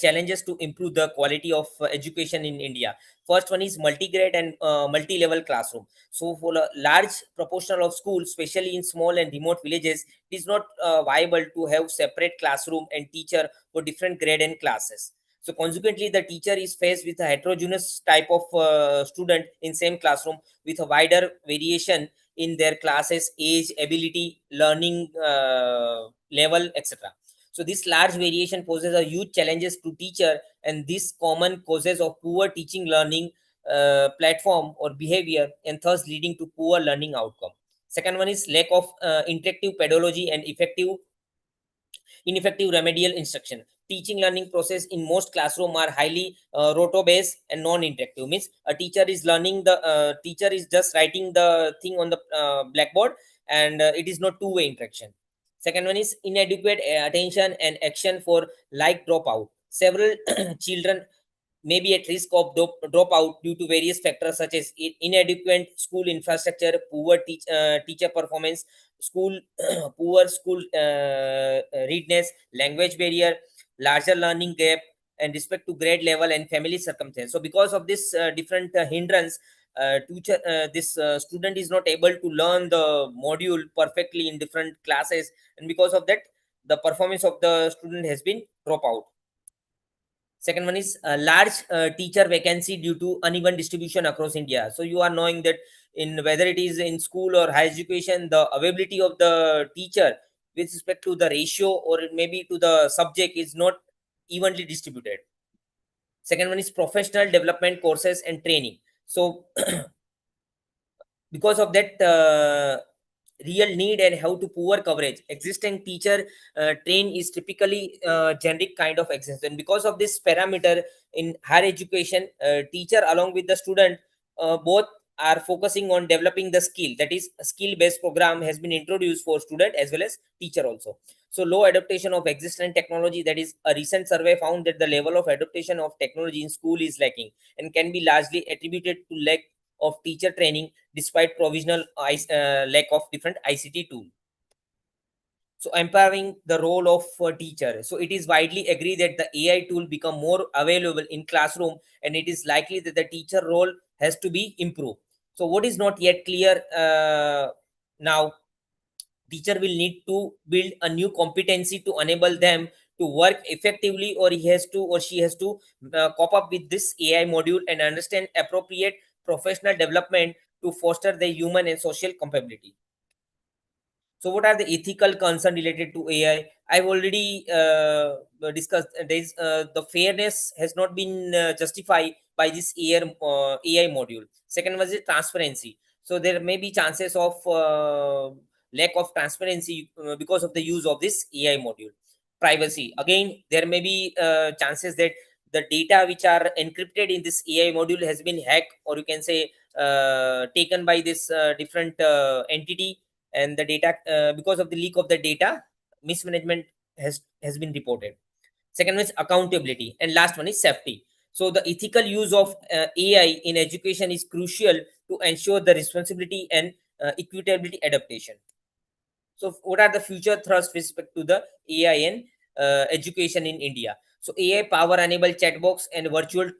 challenges to improve the quality of education in India? First one is multi-grade and multi-level classroom. So for a large proportion of schools, especially in small and remote villages, it is not viable to have separate classroom and teacher for different grade and classes. So consequently, the teacher is faced with a heterogeneous type of student in same classroom, with a wider variation in their classes, age, ability, learning level, etc. So this large variation poses a huge challenges to teacher, and this common causes of poor teaching learning platform or behavior, and thus leading to poor learning outcome. Second one is lack of interactive pedagogy and ineffective remedial instruction. Teaching learning process in most classroom are highly roto based and non-interactive. Means a teacher is learning, the teacher is just writing the thing on the blackboard, and it is not two-way interaction. Second one is inadequate attention and action for like dropout. Several children may be at risk of dropout due to various factors such as inadequate school infrastructure, poor teacher performance, school poor school readiness, language barrier, larger learning gap, and respect to grade level and family circumstance. So because of this different hindrance, this student is not able to learn the module perfectly in different classes, and because of that the performance of the student has been drop out. Second one is a large teacher vacancy due to uneven distribution across India. So you are knowing that in whether it is in school or higher education, the availability of the teacher with respect to the ratio or maybe to the subject is not evenly distributed. Second one is professional development courses and training. So because of that real need and how to poor coverage, existing teacher train is typically generic kind of existence. And because of this parameter in higher education, teacher along with the student both are focusing on developing the skill. That is a skill based program has been introduced for student as well as teacher also. So low adaptation of existing technology, that is a recent survey found that the level of adaptation of technology in school is lacking and can be largely attributed to lack of teacher training despite provisional lack of different ICT tool. So empowering the role of teacher. So it is widely agreed that the AI tool become more available in classroom, and it is likely that the teacher role has to be improved. So what is not yet clear now, teacher will need to build a new competency to enable them to work effectively, or he has to or she has to cope up with this AI module and understand appropriate professional development to foster the human and social compatibility. So what are the ethical concerns related to AI? I've already discussed. There's the fairness has not been justified by this AI module. Second was the transparency. So there may be chances of lack of transparency because of the use of this AI module. Privacy. Again, there may be chances that the data which are encrypted in this AI module has been hacked, or you can say taken by this different entity, and the data because of the leak of the data, mismanagement has been reported. Second one is accountability, and last one is safety. So the ethical use of AI in education is crucial to ensure the responsibility and equitability adaptation. So what are the future thrusts with respect to the AI and education in India? So AI power enabled chatbox and virtual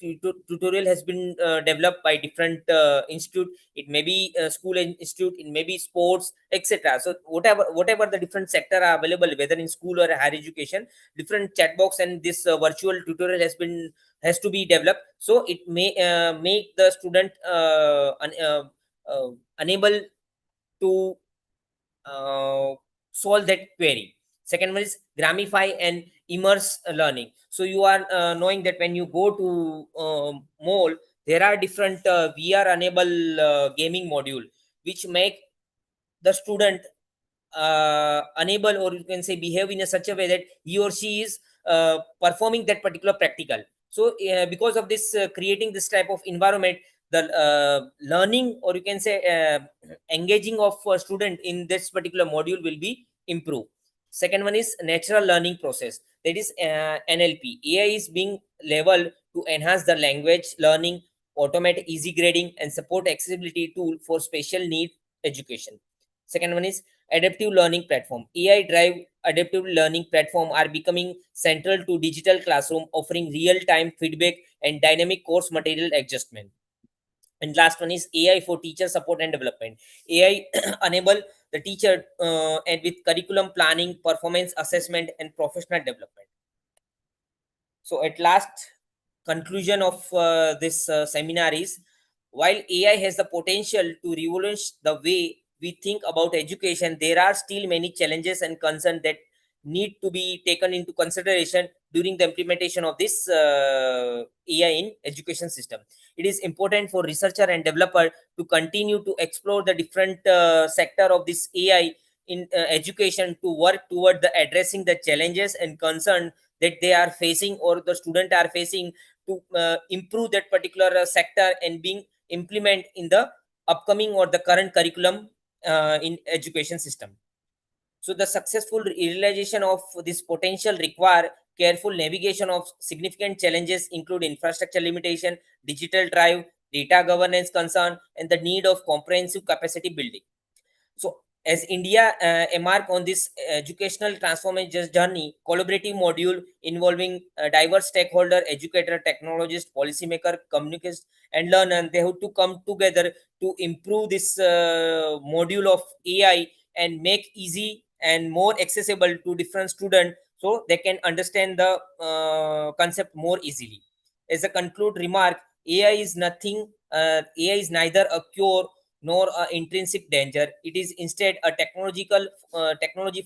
tutorial has been developed by different institute. It may be school and institute, it may be sports, etc. So whatever the different sector are available, whether in school or higher education, different chatbox and this virtual tutorial has to be developed. So it may make the student unable to solve that query. Second one is gramify and immerse learning. So you are knowing that when you go to mall, there are different VR enable gaming module which make the student unable, or you can say behave in a such a way that he or she is performing that particular practical. So because of this creating this type of environment, the learning, or you can say engaging of student in this particular module will be improved. Second one is natural learning process, that is NLP. AI is being leveled to enhance the language learning, automate easy grading, and support accessibility tool for special need education. Second one is adaptive learning platform. AI drive adaptive learning platform are becoming central to digital classroom, offering real time feedback and dynamic course material adjustment. And last one is AI for teacher support and development. AI enable the teacher and with curriculum planning, performance assessment, and professional development. So at last, conclusion of this seminar is, while AI has the potential to revolutionize the way we think about education, there are still many challenges and concerns that need to be taken into consideration during the implementation of this AI in education system. It is important for researcher and developer to continue to explore the different sector of this AI in education to work toward the addressing the challenges and concern that they are facing or the student are facing to improve that particular sector and being implement in the upcoming or the current curriculum in education system. So the successful realization of this potential require careful navigation of significant challenges include infrastructure limitation, digital drive, data governance concern, and the need of comprehensive capacity building. So as India embark on this educational transformation journey, collaborative module involving diverse stakeholder, educator, technologist, policymaker, communicators, and learner, they have to come together to improve this module of AI and make easy and more accessible to different students so they can understand the concept more easily. As a conclude remark, AI is neither a cure nor a intrinsic danger. It is instead a technology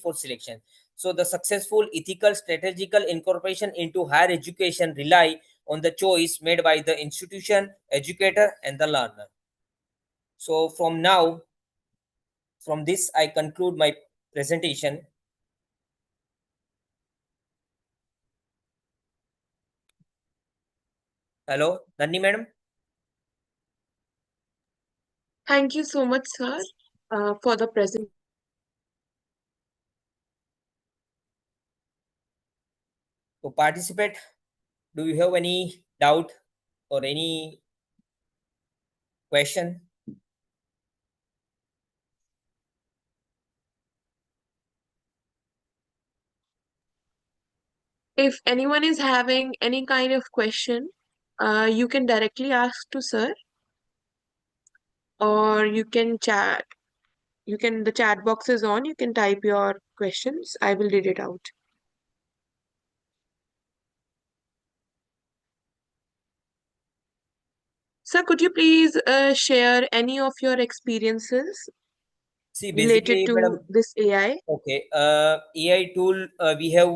for selection. So the successful ethical strategical incorporation into higher education rely on the choice made by the institution, educator, and the learner. So from this, I conclude my presentation. Hello, Nandini madam. Thank you so much, sir, for the presentation. So participate. Do you have any doubt or any question? If anyone is having any kind of question, you can directly ask to sir, or you can chat. The chat box is on. You can type your questions. I will read it out. Sir, could you please share any of your experiences See, related basically, to madam, this AI? okay, AI tool we have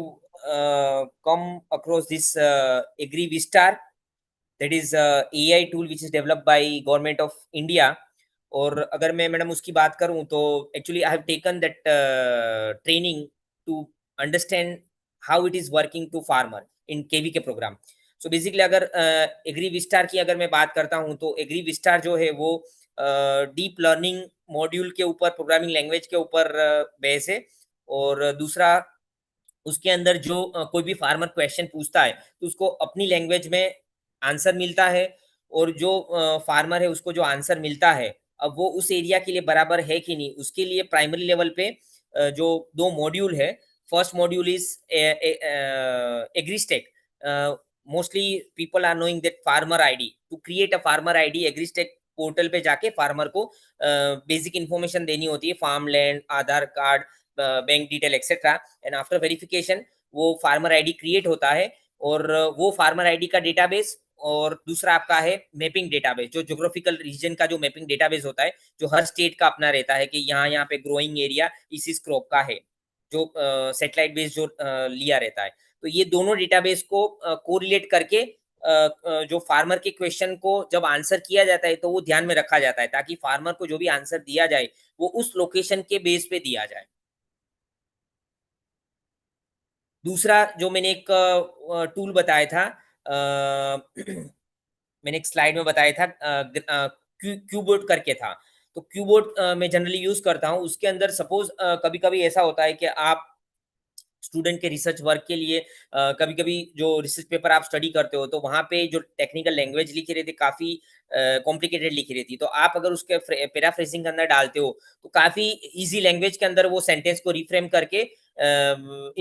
come across this AgriVistar, that is AI tool which is developed by government of India. और अगर मैं madam उसकी बात करूं तो actually I have taken that training to understand how it is working to farmer in KVK program. So basically अगर agri Vistaar की अगर मैं बात करता हूं तो एग्री विस्टार जो है वो डीप लर्निंग मॉड्यूल के ऊपर प्रोग्रामिंग लैंग्वेज के ऊपर बेस है. और दूसरा उसके अंदर जो कोई भी फार्मर क्वेश्चन पूछता है तो उसको अपनी लैंग्वेज में आंसर मिलता है. और जो फार्मर है उसको जो आंसर मिलता है अब वो उस एरिया के लिए बराबर है कि नहीं उसके लिए प्राइमरी लेवल पे जो दो मॉड्यूल है. First module is AgriStack. Mostly people are knowing that farmer ID. To create a farmer ID AgriStack portal पे जाके फार्मर को बेसिक इंफॉर्मेशन देनी होती है, farm land, Aadhaar card, bank detail etcetera. And after verification वो farmer ID create होता है. और वो फार्मर आईडी का डेटाबेस और दूसरा आपका है मैपिंग डेटाबेस, जो ज्योग्राफिकल रीजन का जो मैपिंग डेटाबेस होता है जो हर स्टेट का अपना रहता है कि यहाँ पे ग्रोइंग एरिया इस क्रॉप का है, जो सैटेलाइट बेस जो लिया रहता है. तो ये दोनों डेटाबेस को कोरिलेट करके जो फार्मर के क्वेश्चन को जब आंसर किया जाता है तो वो ध्यान में रखा जाता है ताकि फार्मर को जो भी आंसर दिया जाए वो उस लोकेशन के बेस पे दिया जाए. दूसरा जो मैंने एक टूल बताया था मैंने एक स्लाइड में बताया था क्यूबोर्ड करके था. तो क्यूबोर्ड मैं जनरली यूज करता हूँ. उसके अंदर सपोज कभी कभी ऐसा होता है कि आप स्टूडेंट के रिसर्च वर्क के लिए कभी कभी जो रिसर्च पेपर आप स्टडी करते हो तो वहाँ पे जो टेक्निकल लैंग्वेज लिखी रहती है काफ़ी कॉम्प्लिकेटेड लिखी रहती है. तो आप अगर उसके पैराफ्रेजिंग के अंदर डालते हो तो काफ़ी इजी लैंग्वेज के अंदर वो सेंटेंस को रिफ्रेम करके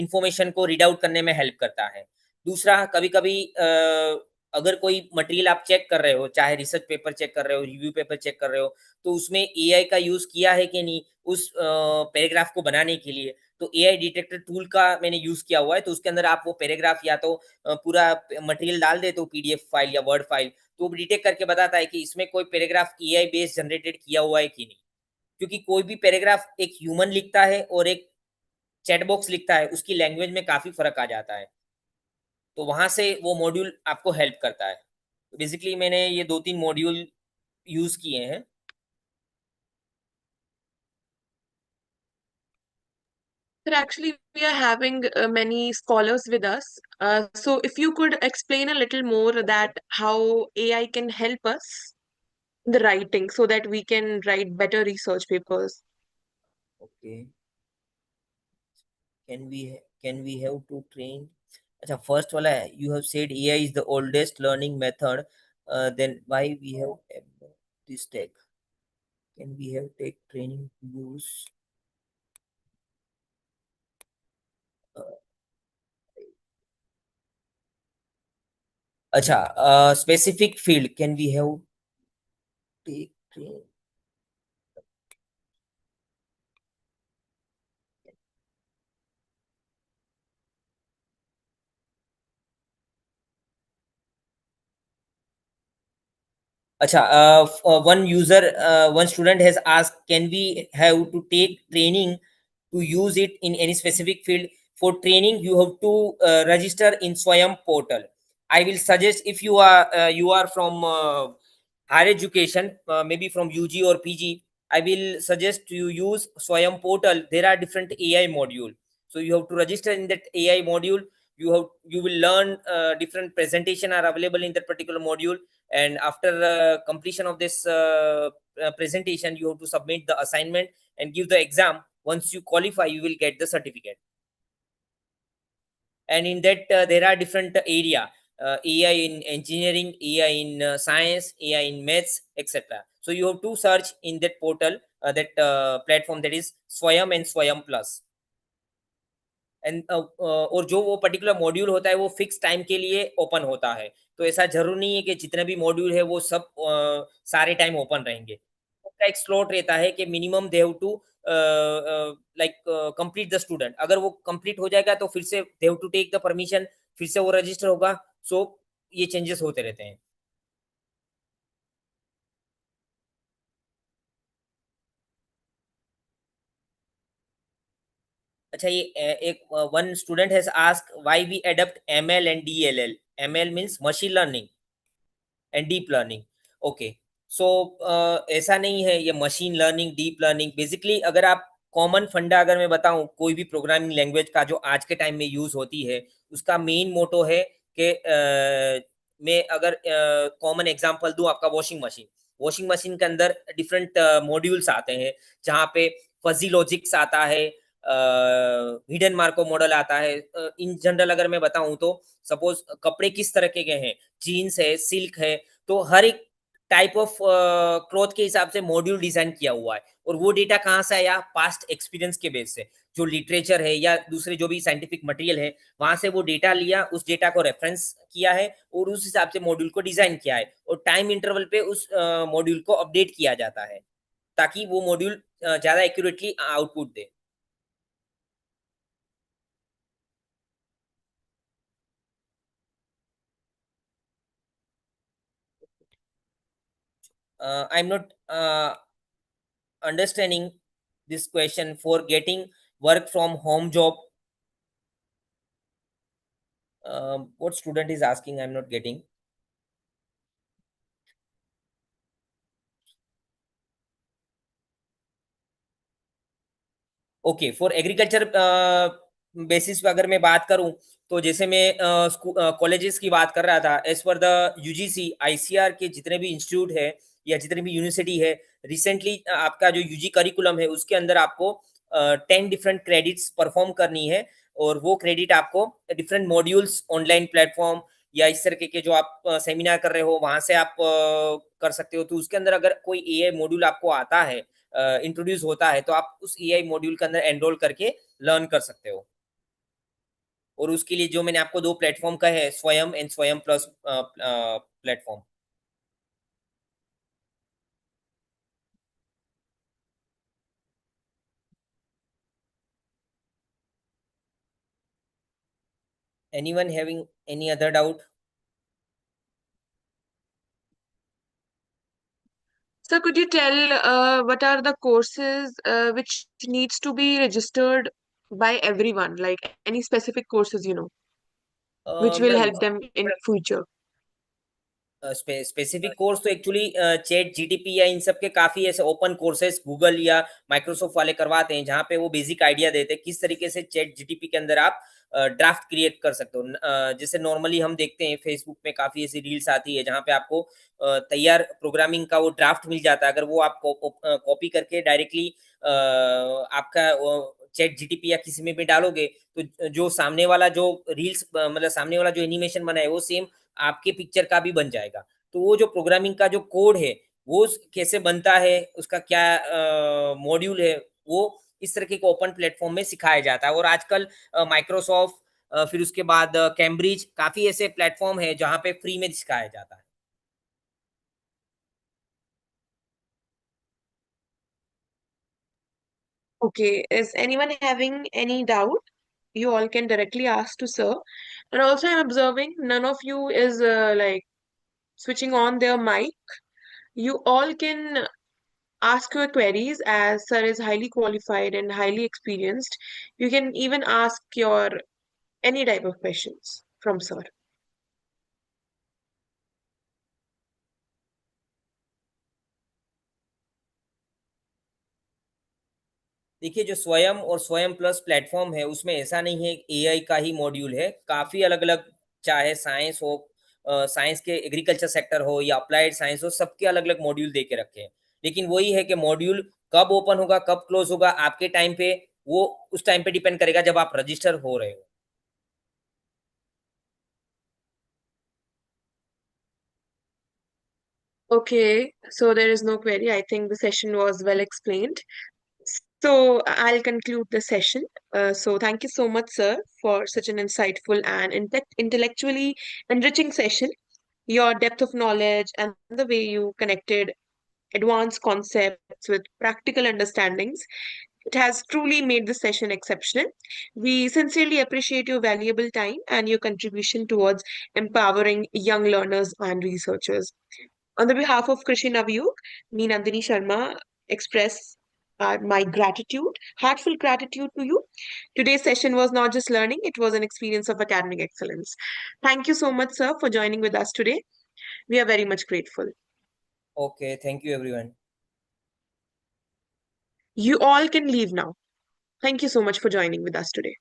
इंफॉर्मेशन को रीड आउट करने में हेल्प करता है. दूसरा कभी कभी अगर कोई मटेरियल आप चेक कर रहे हो, चाहे रिसर्च पेपर चेक कर रहे हो, रिव्यू पेपर चेक कर रहे हो, तो उसमें एआई का यूज़ किया है कि नहीं उस पैराग्राफ को बनाने के लिए. तो एआई डिटेक्टर टूल का मैंने यूज़ किया हुआ है. तो उसके अंदर आप वो पैराग्राफ या तो पूरा मटेरियल डाल देते हो पीडीएफ फाइल या वर्ड फाइल, तो वो डिटेक्ट करके बताता है कि इसमें कोई पैराग्राफ एआई बेस्ड जनरेटेड किया हुआ है कि नहीं. क्योंकि कोई भी पैराग्राफ एक ह्यूमन लिखता है और एक चैट बॉक्स लिखता है उसकी लैंग्वेज में काफ़ी फ़र्क आ जाता है। तो वहाँ से वो मॉड्यूल आपको हेल्प करता है। तो बेसिकली मैंने ये 2-3 मॉड्यूल यूज़ किए हैं। But actually, we are having many scholars with us. So, if you could explain a little more that how AI can help us in the writing so that we can write better research papers. Okay. Can we have to train? अच्छा, first वाला है, you have said AI is the oldest learning method. Then why we have this tech? Can we have take training to use? अच्छा, specific field. Can we have take train? अच्छा, one student has asked, can we have to take training to use it in any specific field? For training, you have to register in Swayam portal. I will suggest if you are from higher education, maybe from UG or PG, I will suggest you use Swayam portal. There are different AI module, so you have to register in that AI module. You will learn different presentation are available in that particular module, and after completion of this presentation, you have to submit the assignment and give the exam. Once you qualify, you will get the certificate. And in that there are different area, AI in engineering, AI in science, AI in maths, etc. So you have to search in that portal, that platform, that is Swayam and Swayam Plus. And और जो वो particular module होता है वो fix time के लिए open होता है। तो ऐसा ज़रूर नहीं है कि जितने भी मॉड्यूल है वो सब सारे टाइम ओपन रहेंगे। उसका एक स्लॉट रहता है कि minimum they have to like complete the student. अगर वो कंप्लीट हो जाएगा तो फिर से they have to take the permission, फिर से वो रजिस्टर होगा। सो ये चेंजेस होते रहते हैं। अच्छा, ये एक one student has asked why we adopt ML and DLL. ML means machine learning and deep learning. Okay, so ऐसा नहीं है ये machine learning deep learning. Basically अगर आप कॉमन फंडा अगर मैं बताऊं कोई भी प्रोग्रामिंग लैंग्वेज का जो आज के टाइम में यूज होती है, उसका मेन मोटो है कि मैं अगर कॉमन एग्जांपल दूं आपका वॉशिंग मशीन के अंदर डिफरेंट मॉड्यूल्स आते हैं, जहाँ पे फजी लॉजिक्स आता है, हिडन मार्को मॉडल आता है। इन जनरल अगर मैं बताऊं तो सपोज कपड़े किस तरह के हैं, जीन्स है, सिल्क है, तो हर एक टाइप ऑफ क्लॉथ के हिसाब से मॉड्यूल डिजाइन किया हुआ है। और वो डेटा कहाँ से आया? पास्ट एक्सपीरियंस के बेस से, जो लिटरेचर है या दूसरे जो भी साइंटिफिक मटेरियल है, वहां से वो डेटा लिया, उस डेटा को रेफरेंस किया है और उस हिसाब से मॉड्यूल को डिजाइन किया है। और टाइम इंटरवल पे उस मॉड्यूल को अपडेट किया जाता है ताकि वो मॉड्यूल ज्यादा accurately output they. I am not understanding this question. For getting work from home job, what student is asking, I'm not getting. Okay, for agriculture basis पे अगर मैं बात करूं, तो जैसे मैं कॉलेजेस की बात कर रहा था, as per the UGC ICR के जितने भी इंस्टीट्यूट है या जितने भी यूनिवर्सिटी है, रिसेंटली आपका जो यूजी करिकुलम है उसके अंदर आपको 10 डिफरेंट क्रेडिट्स परफॉर्म करनी है। और वो क्रेडिट आपको डिफरेंट मॉड्यूल्स ऑनलाइन प्लेटफॉर्म या इस तरह के जो आप सेमिनार कर रहे हो वहां से आप कर सकते हो। तो उसके अंदर अगर कोई एआई मॉड्यूल आपको आता है, इंट्रोड्यूस होता है, तो आप उस एआई मॉड्यूल के अंदर एनरोल करके लर्न कर सकते हो। और उसके लिए जो मैंने आपको 2 प्लेटफॉर्म कहे हैं, स्वयं एंड स्वयं plus platform. Anyone having any other doubt? Sir, could you tell what are the courses which needs to be registered by everyone? Like any specific courses, which will Madam, help them in future? Specific course तो actually chat GTP या इन सब के काफ़ी ऐसे open courses Google या Microsoft वाले करवाते हैं, जहाँ पे वो बेसिक आइडिया देते हैं किस तरीके से चैट जीटीपी के अंदर आप ड्राफ्ट क्रिएट कर सकते हो। जैसे नॉर्मली हम देखते हैं फेसबुक में काफ़ी ऐसी रील्स आती है जहाँ पे आपको तैयार प्रोग्रामिंग का वो ड्राफ्ट मिल जाता है। अगर वो आप कॉपी करके डायरेक्टली आपका चैट जीटीपी या किसी में भी डालोगे, तो जो सामने वाला जो रील्स मतलब सामने वाला जो एनिमेशन बना है वो सेम आपके पिक्चर का भी बन जाएगा। तो वो जो प्रोग्रामिंग का जो कोड है, वो कैसे बनता है, उसका क्या मॉड्यूल है, वो इस तरह के ओपन प्लेटफ़ॉर्म में सिखाया जाता है। और आजकल माइक्रोसॉफ्ट फिर उसके बाद कैम्ब्रिज काफ़ी ऐसे प्लेटफ़ॉर्म हैं जहाँ पे फ्री में सिखाया जाता है। Okay, is anyone having any doubt? You all can directly ask to sir. And also, I'm observing none of you is like switching on their mic. You all can ask your queries as sir is highly qualified and highly experienced. You can even ask your any type of questions from sir. देखिए, जो स्वयं और स्वयं plus platform है, उसमें ऐसा नहीं है एआई का ही मॉड्यूल है, काफ़ी अलग-अलग, चाहे साइंस हो, साइंस के एग्रीकल्चर सेक्टर हो या अप्लाइड साइंस हो, सबके अलग-अलग मॉड्यूल दे के रखे हैं। लेकिन वही है कि मॉड्यूल कब ओपन होगा, कब क्लोज़ होगा, आपके टाइम पे वो उस टाइम पे डिपेंड करेगा जब आप रजिस्टर हो रहे हो। Okay, so there is no query. I think the session was well explained. So I'll conclude the session. So thank you so much, sir, for such an insightful and intellectually enriching session. Your depth of knowledge and the way you connected advanced concepts with practical understandings, it has truly made the session exceptional. We sincerely appreciate your valuable time and your contribution towards empowering young learners and researchers. On the behalf of Krishi Navyug, me Nandini Sharma express my gratitude, heartfelt gratitude to you. Today's session was not just learning, it was an experience of academic excellence. Thank you so much, sir, for joining with us today. We are very much grateful. Okay, thank you everyone. You all can leave now. Thank you so much for joining with us today.